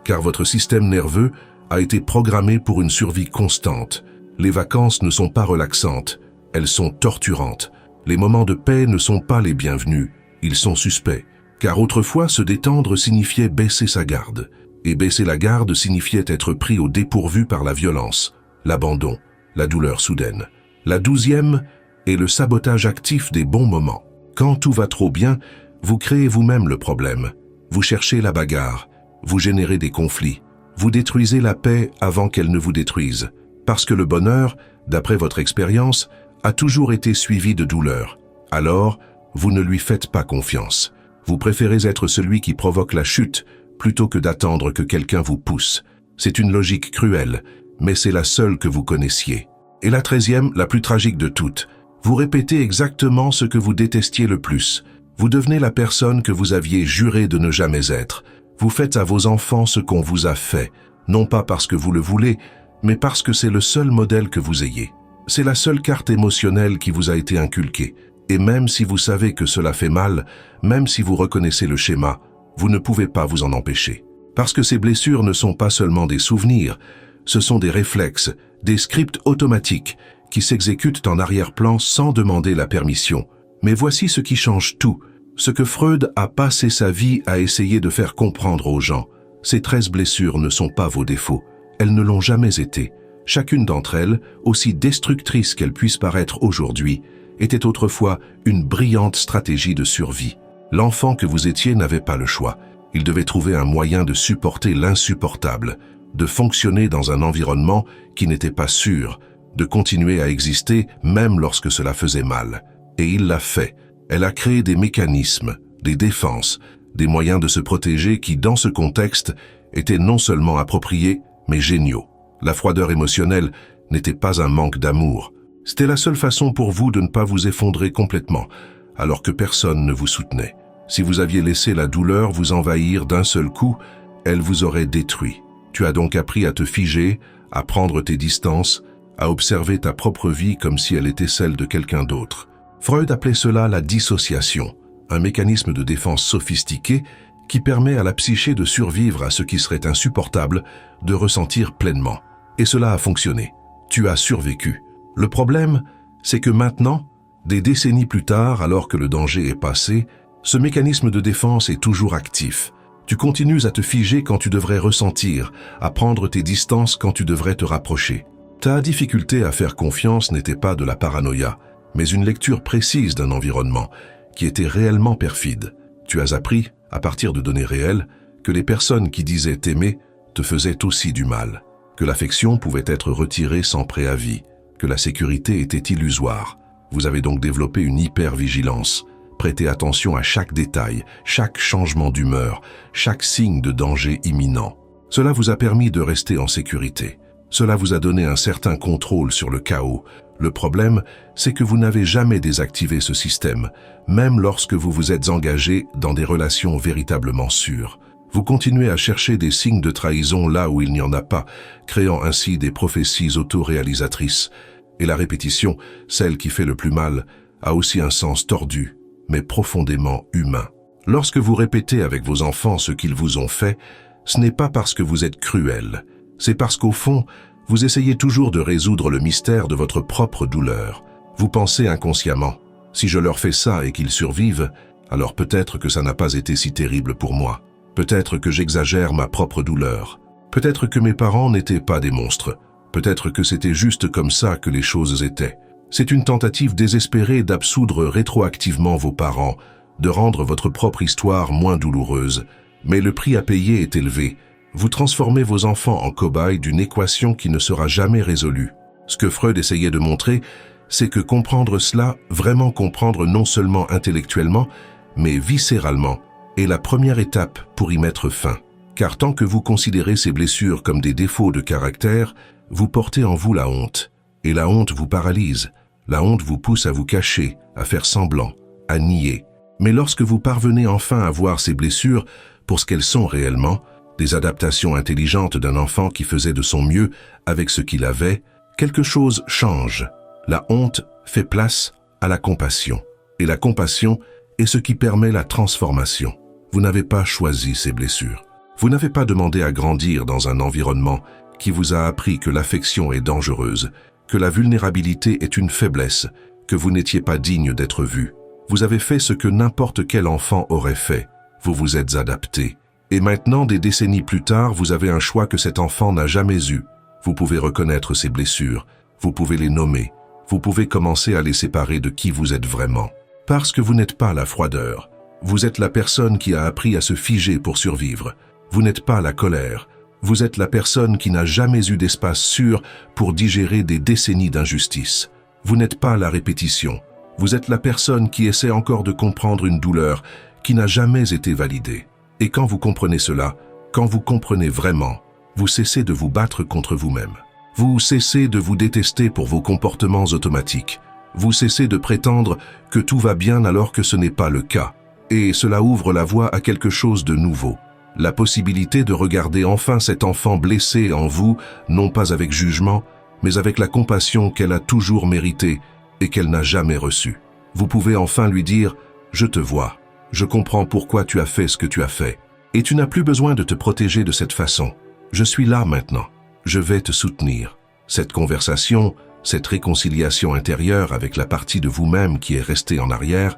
car votre système nerveux a été programmé pour une survie constante. Les vacances ne sont pas relaxantes, elles sont torturantes. Les moments de paix ne sont pas les bienvenus, ils sont suspects. Car autrefois, se détendre signifiait baisser sa garde. Et baisser la garde signifiait être pris au dépourvu par la violence, l'abandon, la douleur soudaine. La 12e est le sabotage actif des bons moments. Quand tout va trop bien, vous créez vous-même le problème. Vous cherchez la bagarre, vous générez des conflits. Vous détruisez la paix avant qu'elle ne vous détruise. Parce que le bonheur, d'après votre expérience, a toujours été suivi de douleur. Alors, vous ne lui faites pas confiance. Vous préférez être celui qui provoque la chute, plutôt que d'attendre que quelqu'un vous pousse. C'est une logique cruelle, mais c'est la seule que vous connaissiez. Et la 13e, la plus tragique de toutes, vous répétez exactement ce que vous détestiez le plus. Vous devenez la personne que vous aviez juré de ne jamais être. Vous faites à vos enfants ce qu'on vous a fait, non pas parce que vous le voulez, mais parce que c'est le seul modèle que vous ayez. C'est la seule carte émotionnelle qui vous a été inculquée. Et même si vous savez que cela fait mal, même si vous reconnaissez le schéma, vous ne pouvez pas vous en empêcher. Parce que ces blessures ne sont pas seulement des souvenirs, ce sont des réflexes, des scripts automatiques qui s'exécutent en arrière-plan sans demander la permission. Mais voici ce qui change tout, ce que Freud a passé sa vie à essayer de faire comprendre aux gens. Ces 13 blessures ne sont pas vos défauts, elles ne l'ont jamais été. Chacune d'entre elles, aussi destructrice qu'elle puisse paraître aujourd'hui, était autrefois une brillante stratégie de survie. L'enfant que vous étiez n'avait pas le choix. Il devait trouver un moyen de supporter l'insupportable, de fonctionner dans un environnement qui n'était pas sûr, de continuer à exister même lorsque cela faisait mal. Et il l'a fait. Elle a créé des mécanismes, des défenses, des moyens de se protéger qui, dans ce contexte, étaient non seulement appropriés, mais géniaux. La froideur émotionnelle n'était pas un manque d'amour. C'était la seule façon pour vous de ne pas vous effondrer complètement, alors que personne ne vous soutenait. Si vous aviez laissé la douleur vous envahir d'un seul coup, elle vous aurait détruit. Tu as donc appris à te figer, à prendre tes distances, à observer ta propre vie comme si elle était celle de quelqu'un d'autre. Freud appelait cela la dissociation, un mécanisme de défense sophistiqué qui permet à la psyché de survivre à ce qui serait insupportable, de ressentir pleinement. Et cela a fonctionné. Tu as survécu. Le problème, c'est que maintenant, des décennies plus tard, alors que le danger est passé, ce mécanisme de défense est toujours actif. Tu continues à te figer quand tu devrais ressentir, à prendre tes distances quand tu devrais te rapprocher. Ta difficulté à faire confiance n'était pas de la paranoïa, mais une lecture précise d'un environnement qui était réellement perfide. Tu as appris, à partir de données réelles, que les personnes qui disaient t'aimer te faisaient aussi du mal, que l'affection pouvait être retirée sans préavis, que la sécurité était illusoire. Vous avez donc développé une hypervigilance. Prêtez attention à chaque détail, chaque changement d'humeur, chaque signe de danger imminent. Cela vous a permis de rester en sécurité. Cela vous a donné un certain contrôle sur le chaos. Le problème, c'est que vous n'avez jamais désactivé ce système, même lorsque vous vous êtes engagé dans des relations véritablement sûres. Vous continuez à chercher des signes de trahison là où il n'y en a pas, créant ainsi des prophéties autoréalisatrices. Et la répétition, celle qui fait le plus mal, a aussi un sens tordu, mais profondément humain. Lorsque vous répétez avec vos enfants ce qu'ils vous ont fait, ce n'est pas parce que vous êtes cruel, c'est parce qu'au fond, vous essayez toujours de résoudre le mystère de votre propre douleur. Vous pensez inconsciemment, si je leur fais ça et qu'ils survivent, alors peut-être que ça n'a pas été si terrible pour moi. Peut-être que j'exagère ma propre douleur. Peut-être que mes parents n'étaient pas des monstres. Peut-être que c'était juste comme ça que les choses étaient. C'est une tentative désespérée d'absoudre rétroactivement vos parents, de rendre votre propre histoire moins douloureuse. Mais le prix à payer est élevé. Vous transformez vos enfants en cobayes d'une équation qui ne sera jamais résolue. Ce que Freud essayait de montrer, c'est que comprendre cela, vraiment comprendre non seulement intellectuellement, mais viscéralement, est la première étape pour y mettre fin. Car tant que vous considérez ces blessures comme des défauts de caractère, vous portez en vous la honte. Et la honte vous paralyse. La honte vous pousse à vous cacher, à faire semblant, à nier. Mais lorsque vous parvenez enfin à voir ces blessures pour ce qu'elles sont réellement, des adaptations intelligentes d'un enfant qui faisait de son mieux avec ce qu'il avait, quelque chose change. La honte fait place à la compassion. Et la compassion est ce qui permet la transformation. Vous n'avez pas choisi ces blessures. Vous n'avez pas demandé à grandir dans un environnement qui vous a appris que l'affection est dangereuse, que la vulnérabilité est une faiblesse, que vous n'étiez pas digne d'être vu. Vous avez fait ce que n'importe quel enfant aurait fait. Vous vous êtes adapté. Et maintenant, des décennies plus tard, vous avez un choix que cet enfant n'a jamais eu. Vous pouvez reconnaître ses blessures. Vous pouvez les nommer. Vous pouvez commencer à les séparer de qui vous êtes vraiment. Parce que vous n'êtes pas la froideur. Vous êtes la personne qui a appris à se figer pour survivre. Vous n'êtes pas la colère. Vous êtes la personne qui n'a jamais eu d'espace sûr pour digérer des décennies d'injustice. Vous n'êtes pas la répétition. Vous êtes la personne qui essaie encore de comprendre une douleur qui n'a jamais été validée. Et quand vous comprenez cela, quand vous comprenez vraiment, vous cessez de vous battre contre vous-même. Vous cessez de vous détester pour vos comportements automatiques. Vous cessez de prétendre que tout va bien alors que ce n'est pas le cas. Et cela ouvre la voie à quelque chose de nouveau. La possibilité de regarder enfin cet enfant blessé en vous, non pas avec jugement, mais avec la compassion qu'elle a toujours méritée et qu'elle n'a jamais reçue. Vous pouvez enfin lui dire « Je te vois, je comprends pourquoi tu as fait ce que tu as fait, et tu n'as plus besoin de te protéger de cette façon. Je suis là maintenant, je vais te soutenir. » Cette conversation, cette réconciliation intérieure avec la partie de vous-même qui est restée en arrière,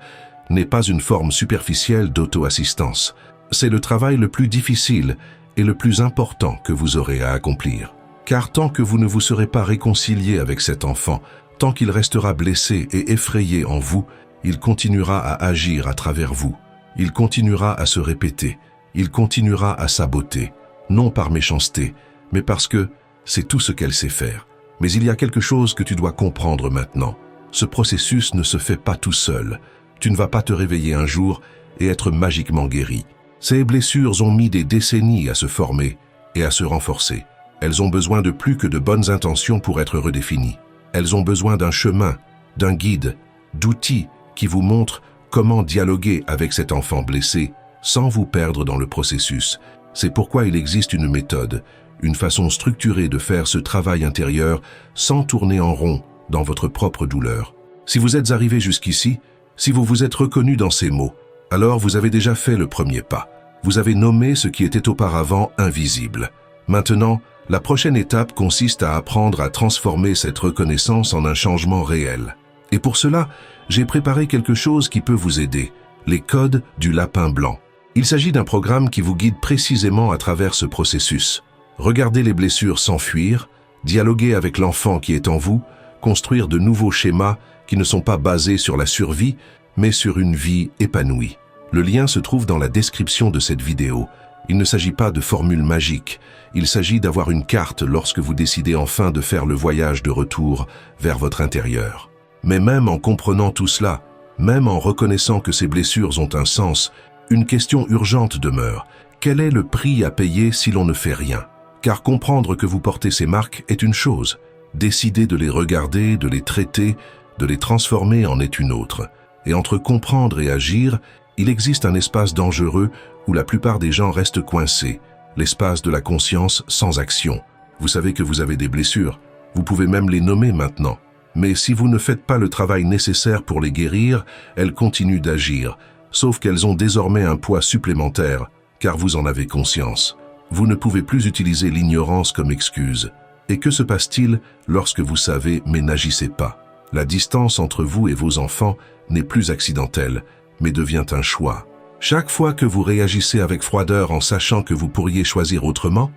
n'est pas une forme superficielle d'auto-assistance. C'est le travail le plus difficile et le plus important que vous aurez à accomplir. Car tant que vous ne vous serez pas réconcilié avec cet enfant, tant qu'il restera blessé et effrayé en vous, il continuera à agir à travers vous. Il continuera à se répéter. Il continuera à saboter. Non par méchanceté, mais parce que c'est tout ce qu'elle sait faire. Mais il y a quelque chose que tu dois comprendre maintenant. Ce processus ne se fait pas tout seul. Tu ne vas pas te réveiller un jour et être magiquement guéri. Ces blessures ont mis des décennies à se former et à se renforcer. Elles ont besoin de plus que de bonnes intentions pour être redéfinies. Elles ont besoin d'un chemin, d'un guide, d'outils qui vous montrent comment dialoguer avec cet enfant blessé sans vous perdre dans le processus. C'est pourquoi il existe une méthode, une façon structurée de faire ce travail intérieur sans tourner en rond dans votre propre douleur. Si vous êtes arrivé jusqu'ici, si vous vous êtes reconnu dans ces mots, alors vous avez déjà fait le premier pas. Vous avez nommé ce qui était auparavant invisible. Maintenant, la prochaine étape consiste à apprendre à transformer cette reconnaissance en un changement réel. Et pour cela, j'ai préparé quelque chose qui peut vous aider, les codes du lapin blanc. Il s'agit d'un programme qui vous guide précisément à travers ce processus. Regardez les blessures s'enfuir, dialoguer avec l'enfant qui est en vous, construire de nouveaux schémas qui ne sont pas basés sur la survie, mais sur une vie épanouie. Le lien se trouve dans la description de cette vidéo. Il ne s'agit pas de formule magique, il s'agit d'avoir une carte lorsque vous décidez enfin de faire le voyage de retour vers votre intérieur. Mais même en comprenant tout cela, même en reconnaissant que ces blessures ont un sens, une question urgente demeure. Quel est le prix à payer si l'on ne fait rien? Car comprendre que vous portez ces marques est une chose. Décider de les regarder, de les traiter, de les transformer en est une autre. Et entre comprendre et agir, il existe un espace dangereux où la plupart des gens restent coincés, l'espace de la conscience sans action. Vous savez que vous avez des blessures, vous pouvez même les nommer maintenant. Mais si vous ne faites pas le travail nécessaire pour les guérir, elles continuent d'agir, sauf qu'elles ont désormais un poids supplémentaire, car vous en avez conscience. Vous ne pouvez plus utiliser l'ignorance comme excuse. Et que se passe-t-il lorsque vous savez mais n'agissez pas? La distance entre vous et vos enfants n'est plus accidentelle, mais devient un choix. Chaque fois que vous réagissez avec froideur en sachant que vous pourriez choisir autrement,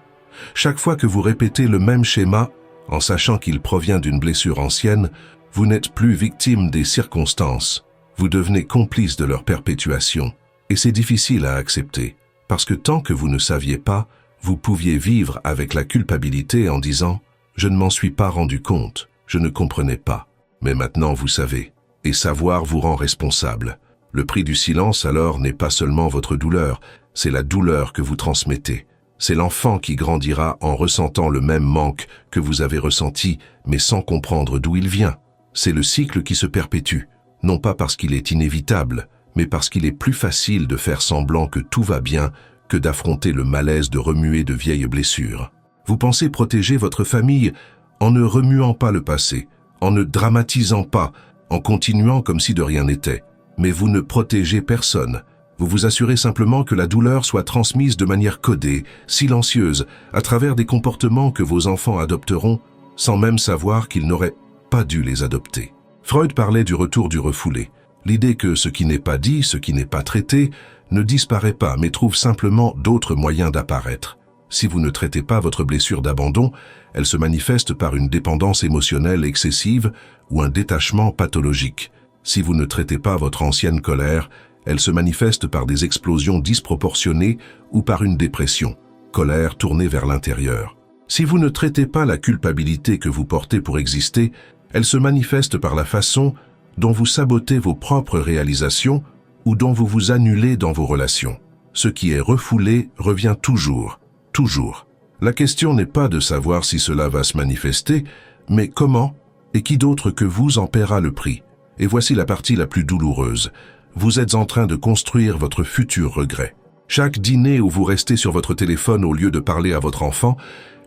chaque fois que vous répétez le même schéma, En sachant qu'il provient d'une blessure ancienne, vous n'êtes plus victime des circonstances. Vous devenez complice de leur perpétuation. Et c'est difficile à accepter, parce que tant que vous ne saviez pas, vous pouviez vivre avec la culpabilité en disant « Je ne m'en suis pas rendu compte, je ne comprenais pas. » Mais maintenant vous savez, et savoir vous rend responsable. Le prix du silence alors n'est pas seulement votre douleur, c'est la douleur que vous transmettez. C'est l'enfant qui grandira en ressentant le même manque que vous avez ressenti, mais sans comprendre d'où il vient. C'est le cycle qui se perpétue, non pas parce qu'il est inévitable, mais parce qu'il est plus facile de faire semblant que tout va bien que d'affronter le malaise de remuer de vieilles blessures. Vous pensez protéger votre famille en ne remuant pas le passé, en ne dramatisant pas, en continuant comme si de rien n'était. Mais vous ne protégez personne. Vous vous assurez simplement que la douleur soit transmise de manière codée, silencieuse, à travers des comportements que vos enfants adopteront, sans même savoir qu'ils n'auraient pas dû les adopter. Freud parlait du retour du refoulé. L'idée que ce qui n'est pas dit, ce qui n'est pas traité, ne disparaît pas, mais trouve simplement d'autres moyens d'apparaître. Si vous ne traitez pas votre blessure d'abandon, elle se manifeste par une dépendance émotionnelle excessive ou un détachement pathologique. Si vous ne traitez pas votre ancienne colère, elle se manifeste par des explosions disproportionnées ou par une dépression, colère tournée vers l'intérieur. Si vous ne traitez pas la culpabilité que vous portez pour exister, elle se manifeste par la façon dont vous sabotez vos propres réalisations ou dont vous vous annulez dans vos relations. Ce qui est refoulé revient toujours, toujours. La question n'est pas de savoir si cela va se manifester, mais comment et qui d'autre que vous en paiera le prix. Et voici la partie la plus douloureuse. Vous êtes en train de construire votre futur regret. Chaque dîner où vous restez sur votre téléphone au lieu de parler à votre enfant,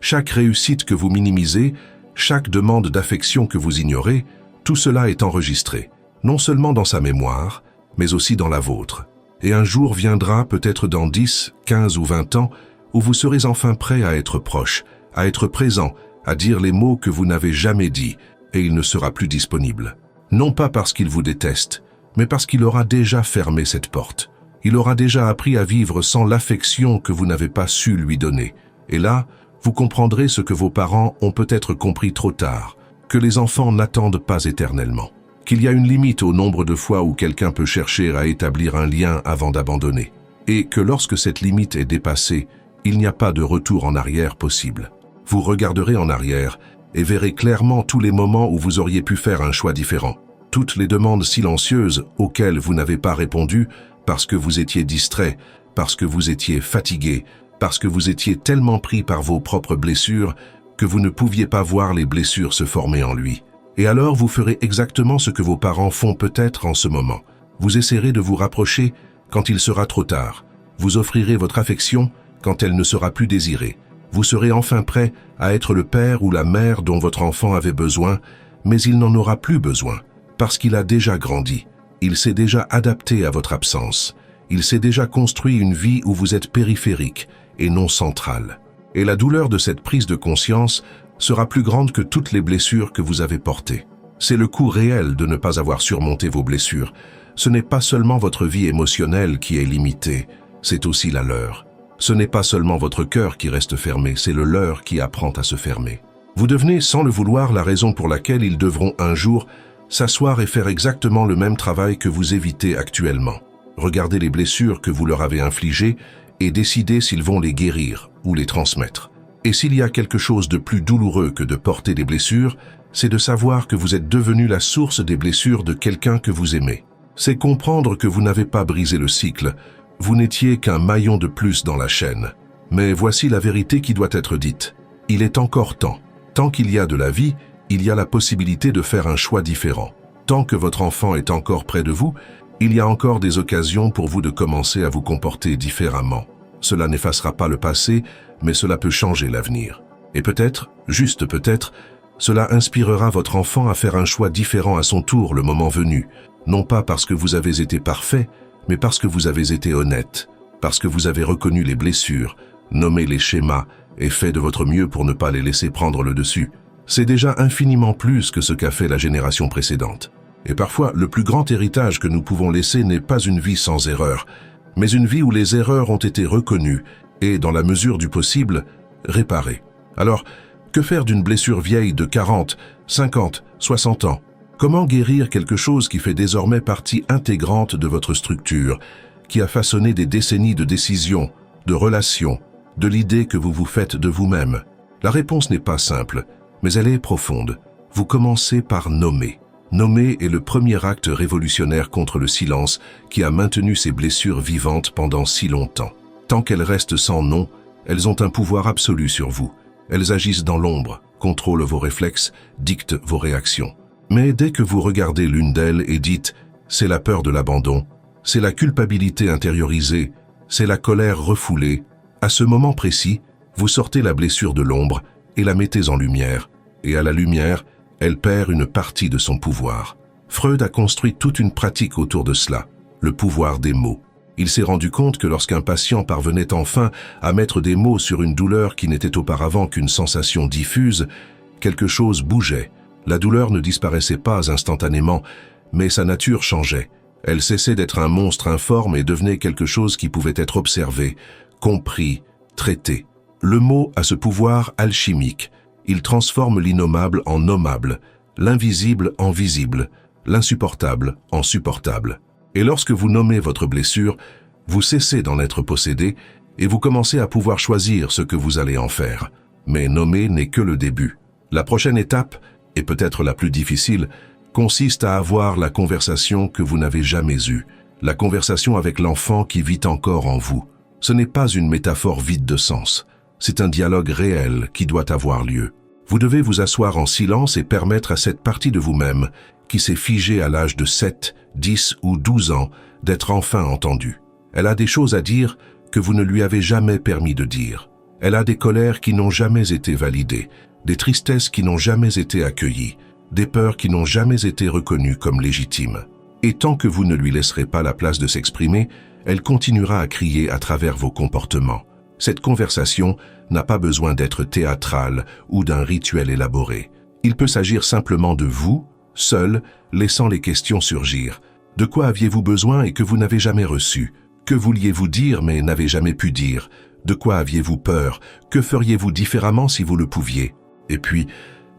chaque réussite que vous minimisez, chaque demande d'affection que vous ignorez, tout cela est enregistré, non seulement dans sa mémoire, mais aussi dans la vôtre. Et un jour viendra, peut-être dans 10, 15 ou 20 ans, où vous serez enfin prêt à être proche, à être présent, à dire les mots que vous n'avez jamais dits, et il ne sera plus disponible. Non pas parce qu'il vous déteste, mais parce qu'il aura déjà fermé cette porte. Il aura déjà appris à vivre sans l'affection que vous n'avez pas su lui donner. Et là, vous comprendrez ce que vos parents ont peut-être compris trop tard, que les enfants n'attendent pas éternellement, qu'il y a une limite au nombre de fois où quelqu'un peut chercher à établir un lien avant d'abandonner, et que lorsque cette limite est dépassée, il n'y a pas de retour en arrière possible. Vous regarderez en arrière et verrez clairement tous les moments où vous auriez pu faire un choix différent. Toutes les demandes silencieuses auxquelles vous n'avez pas répondu parce que vous étiez distrait, parce que vous étiez fatigué, parce que vous étiez tellement pris par vos propres blessures que vous ne pouviez pas voir les blessures se former en lui. Et alors vous ferez exactement ce que vos parents font peut-être en ce moment. Vous essaierez de vous rapprocher quand il sera trop tard. Vous offrirez votre affection quand elle ne sera plus désirée. Vous serez enfin prêt à être le père ou la mère dont votre enfant avait besoin, mais il n'en aura plus besoin, parce qu'il a déjà grandi. Il s'est déjà adapté à votre absence. Il s'est déjà construit une vie où vous êtes périphérique et non central. Et la douleur de cette prise de conscience sera plus grande que toutes les blessures que vous avez portées. C'est le coût réel de ne pas avoir surmonté vos blessures. Ce n'est pas seulement votre vie émotionnelle qui est limitée, c'est aussi la leur. Ce n'est pas seulement votre cœur qui reste fermé, c'est le leur qui apprend à se fermer. Vous devenez, sans le vouloir, la raison pour laquelle ils devront un jour s'asseoir et faire exactement le même travail que vous évitez actuellement. Regardez les blessures que vous leur avez infligées et décider s'ils vont les guérir ou les transmettre. Et s'il y a quelque chose de plus douloureux que de porter des blessures, c'est de savoir que vous êtes devenu la source des blessures de quelqu'un que vous aimez. C'est comprendre que vous n'avez pas brisé le cycle, vous n'étiez qu'un maillon de plus dans la chaîne. Mais voici la vérité qui doit être dite. Il est encore temps. Tant qu'il y a de la vie, il y a la possibilité de faire un choix différent. Tant que votre enfant est encore près de vous, il y a encore des occasions pour vous de commencer à vous comporter différemment. Cela n'effacera pas le passé, mais cela peut changer l'avenir. Et peut-être, juste peut-être, cela inspirera votre enfant à faire un choix différent à son tour le moment venu. Non pas parce que vous avez été parfait, mais parce que vous avez été honnête, parce que vous avez reconnu les blessures, nommé les schémas et fait de votre mieux pour ne pas les laisser prendre le dessus. C'est déjà infiniment plus que ce qu'a fait la génération précédente. Et parfois, le plus grand héritage que nous pouvons laisser n'est pas une vie sans erreurs, mais une vie où les erreurs ont été reconnues et, dans la mesure du possible, réparées. Alors, Que faire d'une blessure vieille de 40, 50, 60 ans? Comment guérir quelque chose qui fait désormais partie intégrante de votre structure, qui a façonné des décennies de décisions, de relations, de l'idée que vous vous faites de vous-même? La réponse n'est pas simple, mais elle est profonde. Vous commencez par nommer. Nommer est le premier acte révolutionnaire contre le silence qui a maintenu ces blessures vivantes pendant si longtemps. Tant qu'elles restent sans nom, elles ont un pouvoir absolu sur vous. Elles agissent dans l'ombre, contrôlent vos réflexes, dictent vos réactions. Mais dès que vous regardez l'une d'elles et dites « c'est la peur de l'abandon », c'est la culpabilité intériorisée, c'est la colère refoulée, à ce moment précis, vous sortez la blessure de l'ombre et la mettez en lumière. Et à la lumière, elle perd une partie de son pouvoir. Freud a construit toute une pratique autour de cela, le pouvoir des mots. Il s'est rendu compte que lorsqu'un patient parvenait enfin à mettre des mots sur une douleur qui n'était auparavant qu'une sensation diffuse, quelque chose bougeait. La douleur ne disparaissait pas instantanément, mais sa nature changeait. Elle cessait d'être un monstre informe et devenait quelque chose qui pouvait être observé, compris, traité. Le mot a ce pouvoir alchimique. Il transforme l'innommable en nommable, l'invisible en visible, l'insupportable en supportable. Et lorsque vous nommez votre blessure, vous cessez d'en être possédé et vous commencez à pouvoir choisir ce que vous allez en faire. Mais nommer n'est que le début. La prochaine étape, et peut-être la plus difficile, consiste à avoir la conversation que vous n'avez jamais eue, la conversation avec l'enfant qui vit encore en vous. Ce n'est pas une métaphore vide de sens, c'est un dialogue réel qui doit avoir lieu. Vous devez vous asseoir en silence et permettre à cette partie de vous-même, qui s'est figée à l'âge de 7, 10 ou 12 ans, d'être enfin entendue. Elle a des choses à dire que vous ne lui avez jamais permis de dire. Elle a des colères qui n'ont jamais été validées, des tristesses qui n'ont jamais été accueillies, des peurs qui n'ont jamais été reconnues comme légitimes. Et tant que vous ne lui laisserez pas la place de s'exprimer, elle continuera à crier à travers vos comportements. Cette conversation n'a pas besoin d'être théâtrale ou d'un rituel élaboré. Il peut s'agir simplement de vous, seul, laissant les questions surgir. De quoi aviez-vous besoin et que vous n'avez jamais reçu? Que vouliez-vous dire mais n'avez jamais pu dire? De quoi aviez-vous peur? Que feriez-vous différemment si vous le pouviez? Et puis,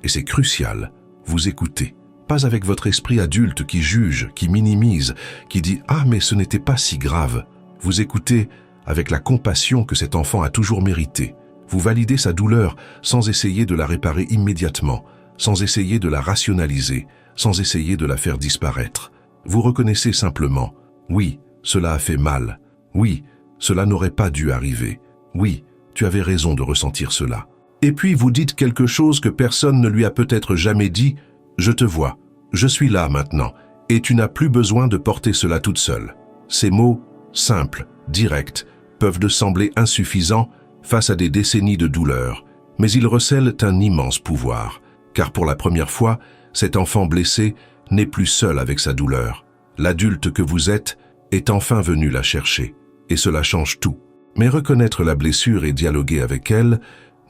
et c'est crucial, vous écoutez. Pas avec votre esprit adulte qui juge, qui minimise, qui dit « Ah, mais ce n'était pas si grave ». Vous écoutez avec la compassion que cet enfant a toujours méritée. Vous validez sa douleur sans essayer de la réparer immédiatement, sans essayer de la rationaliser, sans essayer de la faire disparaître. Vous reconnaissez simplement « Oui, cela a fait mal. Oui, cela n'aurait pas dû arriver. Oui, tu avais raison de ressentir cela. » Et puis vous dites quelque chose que personne ne lui a peut-être jamais dit « Je te vois, je suis là maintenant, et tu n'as plus besoin de porter cela toute seule. » Ces mots, simples, directs, peuvent te sembler insuffisants face à des décennies de douleur, mais ils recèlent un immense pouvoir, car pour la première fois, cet enfant blessé n'est plus seul avec sa douleur. L'adulte que vous êtes est enfin venu la chercher, et cela change tout. Mais reconnaître la blessure et dialoguer avec elle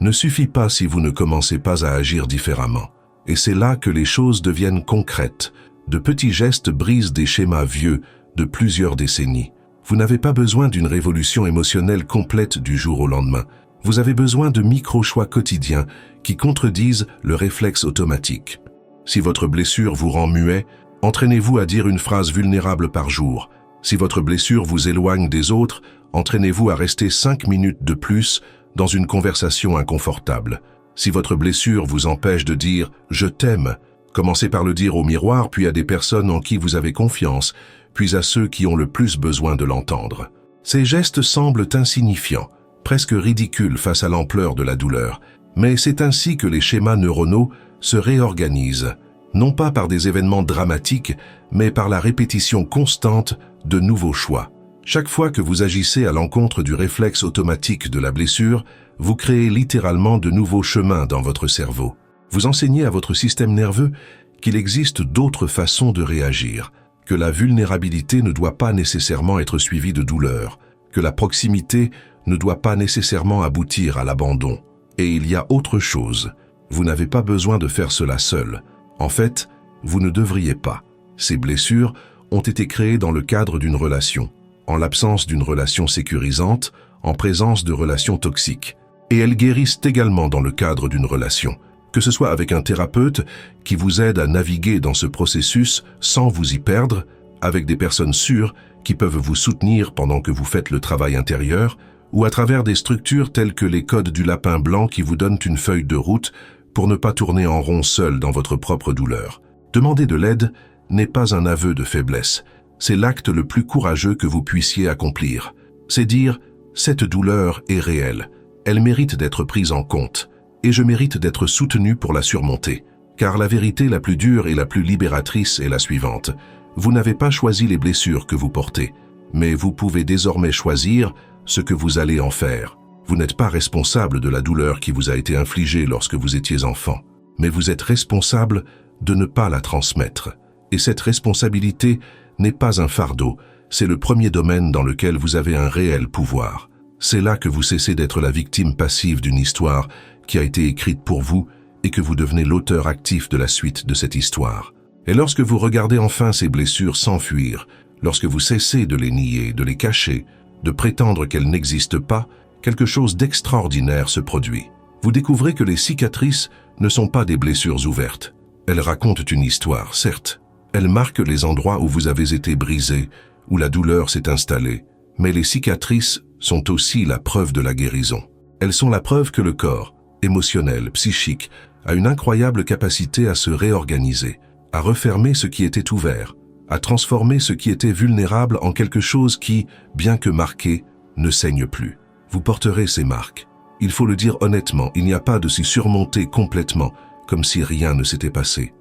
ne suffit pas si vous ne commencez pas à agir différemment. Et c'est là que les choses deviennent concrètes. De petits gestes brisent des schémas vieux de plusieurs décennies. Vous n'avez pas besoin d'une révolution émotionnelle complète du jour au lendemain. Vous avez besoin de micro-choix quotidiens qui contredisent le réflexe automatique. Si votre blessure vous rend muet, entraînez-vous à dire une phrase vulnérable par jour. Si votre blessure vous éloigne des autres, entraînez-vous à rester 5 minutes de plus dans une conversation inconfortable. Si votre blessure vous empêche de dire « je t'aime », commencez par le dire au miroir, puis à des personnes en qui vous avez confiance, puis à ceux qui ont le plus besoin de l'entendre. Ces gestes semblent insignifiants, presque ridicules face à l'ampleur de la douleur, mais c'est ainsi que les schémas neuronaux se réorganisent, non pas par des événements dramatiques, mais par la répétition constante de nouveaux choix. Chaque fois que vous agissez à l'encontre du réflexe automatique de la blessure, vous créez littéralement de nouveaux chemins dans votre cerveau. Vous enseignez à votre système nerveux qu'il existe d'autres façons de réagir, que la vulnérabilité ne doit pas nécessairement être suivie de douleur, que la proximité ne doit pas nécessairement aboutir à l'abandon. Et il y a autre chose. Vous n'avez pas besoin de faire cela seul. En fait, vous ne devriez pas. Ces blessures ont été créées dans le cadre d'une relation. En l'absence d'une relation sécurisante, en présence de relations toxiques. Et elles guérissent également dans le cadre d'une relation, que ce soit avec un thérapeute qui vous aide à naviguer dans ce processus sans vous y perdre, avec des personnes sûres qui peuvent vous soutenir pendant que vous faites le travail intérieur, ou à travers des structures telles que les codes du lapin blanc qui vous donnent une feuille de route pour ne pas tourner en rond seul dans votre propre douleur. Demander de l'aide n'est pas un aveu de faiblesse, c'est l'acte le plus courageux que vous puissiez accomplir. C'est dire « cette douleur est réelle, elle mérite d'être prise en compte, et je mérite d'être soutenu pour la surmonter. » Car la vérité la plus dure et la plus libératrice est la suivante. Vous n'avez pas choisi les blessures que vous portez, mais vous pouvez désormais choisir ce que vous allez en faire. Vous n'êtes pas responsable de la douleur qui vous a été infligée lorsque vous étiez enfant, mais vous êtes responsable de ne pas la transmettre. Et cette responsabilité n'est pas un fardeau, c'est le premier domaine dans lequel vous avez un réel pouvoir. C'est là que vous cessez d'être la victime passive d'une histoire qui a été écrite pour vous et que vous devenez l'auteur actif de la suite de cette histoire. Et lorsque vous regardez enfin ces blessures s'enfuir, lorsque vous cessez de les nier, de les cacher, de prétendre qu'elles n'existent pas, quelque chose d'extraordinaire se produit. Vous découvrez que les cicatrices ne sont pas des blessures ouvertes. Elles racontent une histoire, certes. Elles marquent les endroits où vous avez été brisé, où la douleur s'est installée. Mais les cicatrices sont aussi la preuve de la guérison. Elles sont la preuve que le corps, émotionnel, psychique, a une incroyable capacité à se réorganiser, à refermer ce qui était ouvert, à transformer ce qui était vulnérable en quelque chose qui, bien que marqué, ne saigne plus. Vous porterez ces marques. Il faut le dire honnêtement, il n'y a pas de s'y surmonter complètement, comme si rien ne s'était passé.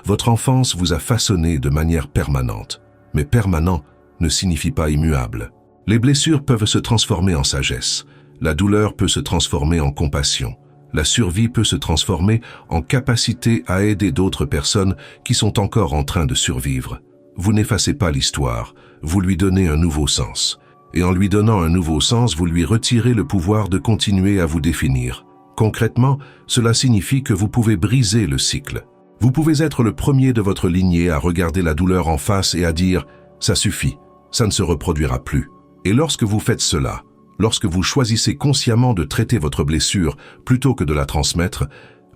Votre enfance vous a façonné de manière permanente, mais permanent ne signifie pas immuable. Les blessures peuvent se transformer en sagesse, la douleur peut se transformer en compassion, la survie peut se transformer en capacité à aider d'autres personnes qui sont encore en train de survivre. Vous n'effacez pas l'histoire, vous lui donnez un nouveau sens. Et en lui donnant un nouveau sens, vous lui retirez le pouvoir de continuer à vous définir. Concrètement, cela signifie que vous pouvez briser le cycle. Vous pouvez être le premier de votre lignée à regarder la douleur en face et à dire « ça suffit, ça ne se reproduira plus ». Et lorsque vous faites cela, lorsque vous choisissez consciemment de traiter votre blessure plutôt que de la transmettre,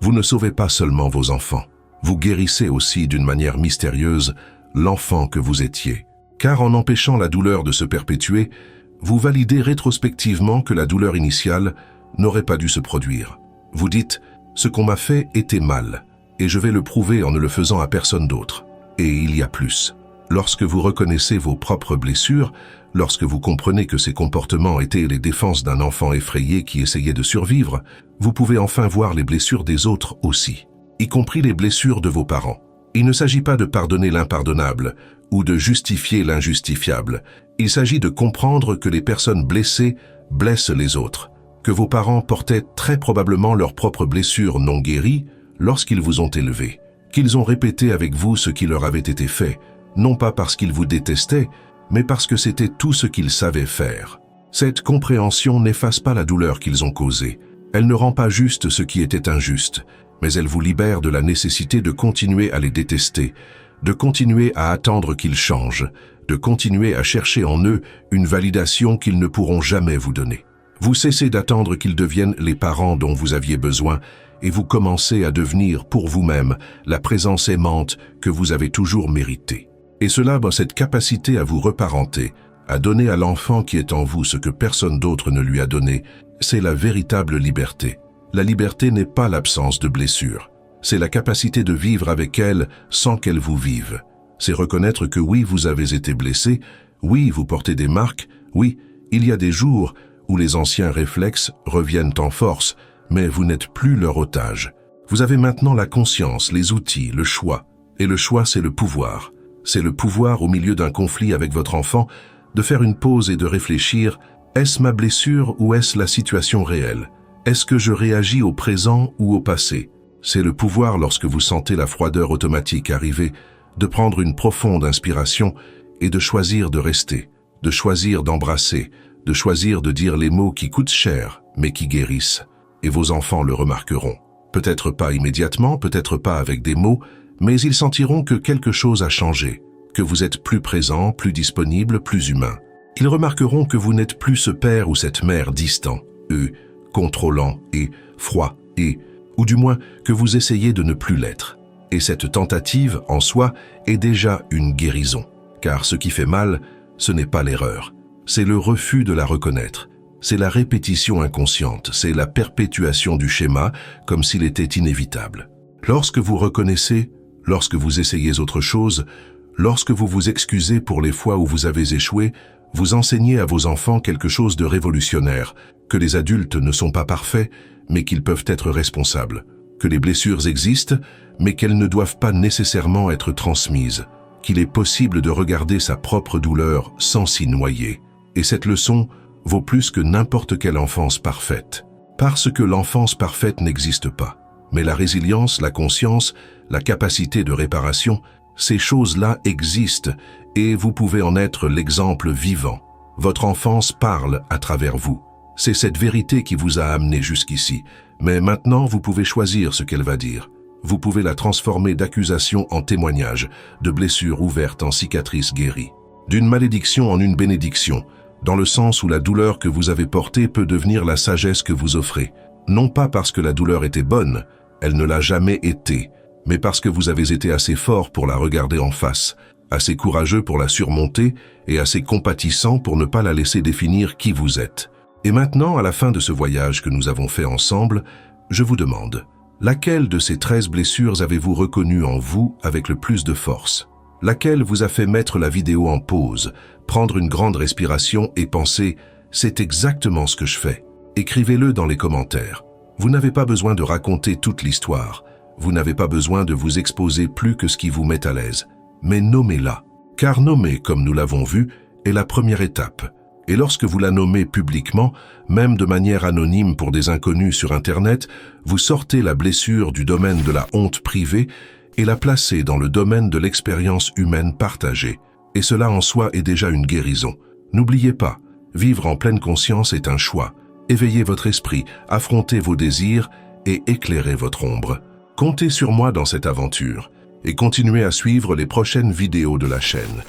vous ne sauvez pas seulement vos enfants. Vous guérissez aussi d'une manière mystérieuse l'enfant que vous étiez. Car en empêchant la douleur de se perpétuer, vous validez rétrospectivement que la douleur initiale n'aurait pas dû se produire. Vous dites « ce qu'on m'a fait était mal, et je vais le prouver en ne le faisant à personne d'autre ». Et il y a plus. Lorsque vous reconnaissez vos propres blessures, lorsque vous comprenez que ces comportements étaient les défenses d'un enfant effrayé qui essayait de survivre, vous pouvez enfin voir les blessures des autres aussi, y compris les blessures de vos parents. Il ne s'agit pas de pardonner l'impardonnable ou de justifier l'injustifiable. Il s'agit de comprendre que les personnes blessées blessent les autres, que vos parents portaient très probablement leurs propres blessures non guéries lorsqu'ils vous ont élevé, qu'ils ont répété avec vous ce qui leur avait été fait, non pas parce qu'ils vous détestaient, mais parce que c'était tout ce qu'ils savaient faire. Cette compréhension n'efface pas la douleur qu'ils ont causée. Elle ne rend pas juste ce qui était injuste, mais elle vous libère de la nécessité de continuer à les détester, de continuer à attendre qu'ils changent, de continuer à chercher en eux une validation qu'ils ne pourront jamais vous donner. Vous cessez d'attendre qu'ils deviennent les parents dont vous aviez besoin et vous commencez à devenir pour vous-même la présence aimante que vous avez toujours méritée. Et cela, cette capacité à vous reparenter, à donner à l'enfant qui est en vous ce que personne d'autre ne lui a donné, c'est la véritable liberté. La liberté n'est pas l'absence de blessure. C'est la capacité de vivre avec elle sans qu'elle vous vive. C'est reconnaître que oui, vous avez été blessé, oui, vous portez des marques, oui, il y a des jours où les anciens réflexes reviennent en force, mais vous n'êtes plus leur otage. Vous avez maintenant la conscience, les outils, le choix. Et le choix, c'est le pouvoir. C'est le pouvoir, au milieu d'un conflit avec votre enfant, de faire une pause et de réfléchir, est-ce ma blessure ou est-ce la situation réelle? Est-ce que je réagis au présent ou au passé? C'est le pouvoir, lorsque vous sentez la froideur automatique arriver, de prendre une profonde inspiration et de choisir de rester, de choisir d'embrasser, de choisir de dire les mots qui coûtent cher, mais qui guérissent. Et vos enfants le remarqueront. Peut-être pas immédiatement, peut-être pas avec des mots, mais ils sentiront que quelque chose a changé, que vous êtes plus présent, plus disponible, plus humain. Ils remarqueront que vous n'êtes plus ce père ou cette mère distant. Eux contrôlant et froid ou du moins que vous essayez de ne plus l'être. Et cette tentative, en soi, est déjà une guérison. Car ce qui fait mal, ce n'est pas l'erreur. C'est le refus de la reconnaître. C'est la répétition inconsciente, c'est la perpétuation du schéma comme s'il était inévitable. Lorsque vous reconnaissez, lorsque vous essayez autre chose, lorsque vous vous excusez pour les fois où vous avez échoué, vous enseignez à vos enfants quelque chose de révolutionnaire, que les adultes ne sont pas parfaits, mais qu'ils peuvent être responsables, que les blessures existent, mais qu'elles ne doivent pas nécessairement être transmises, qu'il est possible de regarder sa propre douleur sans s'y noyer. Et cette leçon vaut plus que n'importe quelle enfance parfaite. Parce que l'enfance parfaite n'existe pas. Mais la résilience, la conscience, la capacité de réparation, ces choses-là existent et vous pouvez en être l'exemple vivant. Votre enfance parle à travers vous. C'est cette vérité qui vous a amené jusqu'ici. Mais maintenant, vous pouvez choisir ce qu'elle va dire. Vous pouvez la transformer d'accusation en témoignage, de blessure ouverte en cicatrice guérie. D'une malédiction en une bénédiction, dans le sens où la douleur que vous avez portée peut devenir la sagesse que vous offrez. Non pas parce que la douleur était bonne, elle ne l'a jamais été, mais parce que vous avez été assez fort pour la regarder en face, assez courageux pour la surmonter et assez compatissant pour ne pas la laisser définir qui vous êtes. Et maintenant, à la fin de ce voyage que nous avons fait ensemble, je vous demande, laquelle de ces 13 blessures avez-vous reconnue en vous avec le plus de force? Laquelle vous a fait mettre la vidéo en pause, prendre une grande respiration et penser « c'est exactement ce que je fais ». Écrivez-le dans les commentaires. Vous n'avez pas besoin de raconter toute l'histoire. Vous n'avez pas besoin de vous exposer plus que ce qui vous met à l'aise. Mais nommez-la. Car nommer, comme nous l'avons vu, est la première étape. Et lorsque vous la nommez publiquement, même de manière anonyme pour des inconnus sur Internet, vous sortez la blessure du domaine de la honte privée et la placez dans le domaine de l'expérience humaine partagée. Et cela en soi est déjà une guérison. N'oubliez pas, vivre en pleine conscience est un choix. Éveillez votre esprit, affrontez vos désirs et éclairez votre ombre. Comptez sur moi dans cette aventure et continuez à suivre les prochaines vidéos de la chaîne.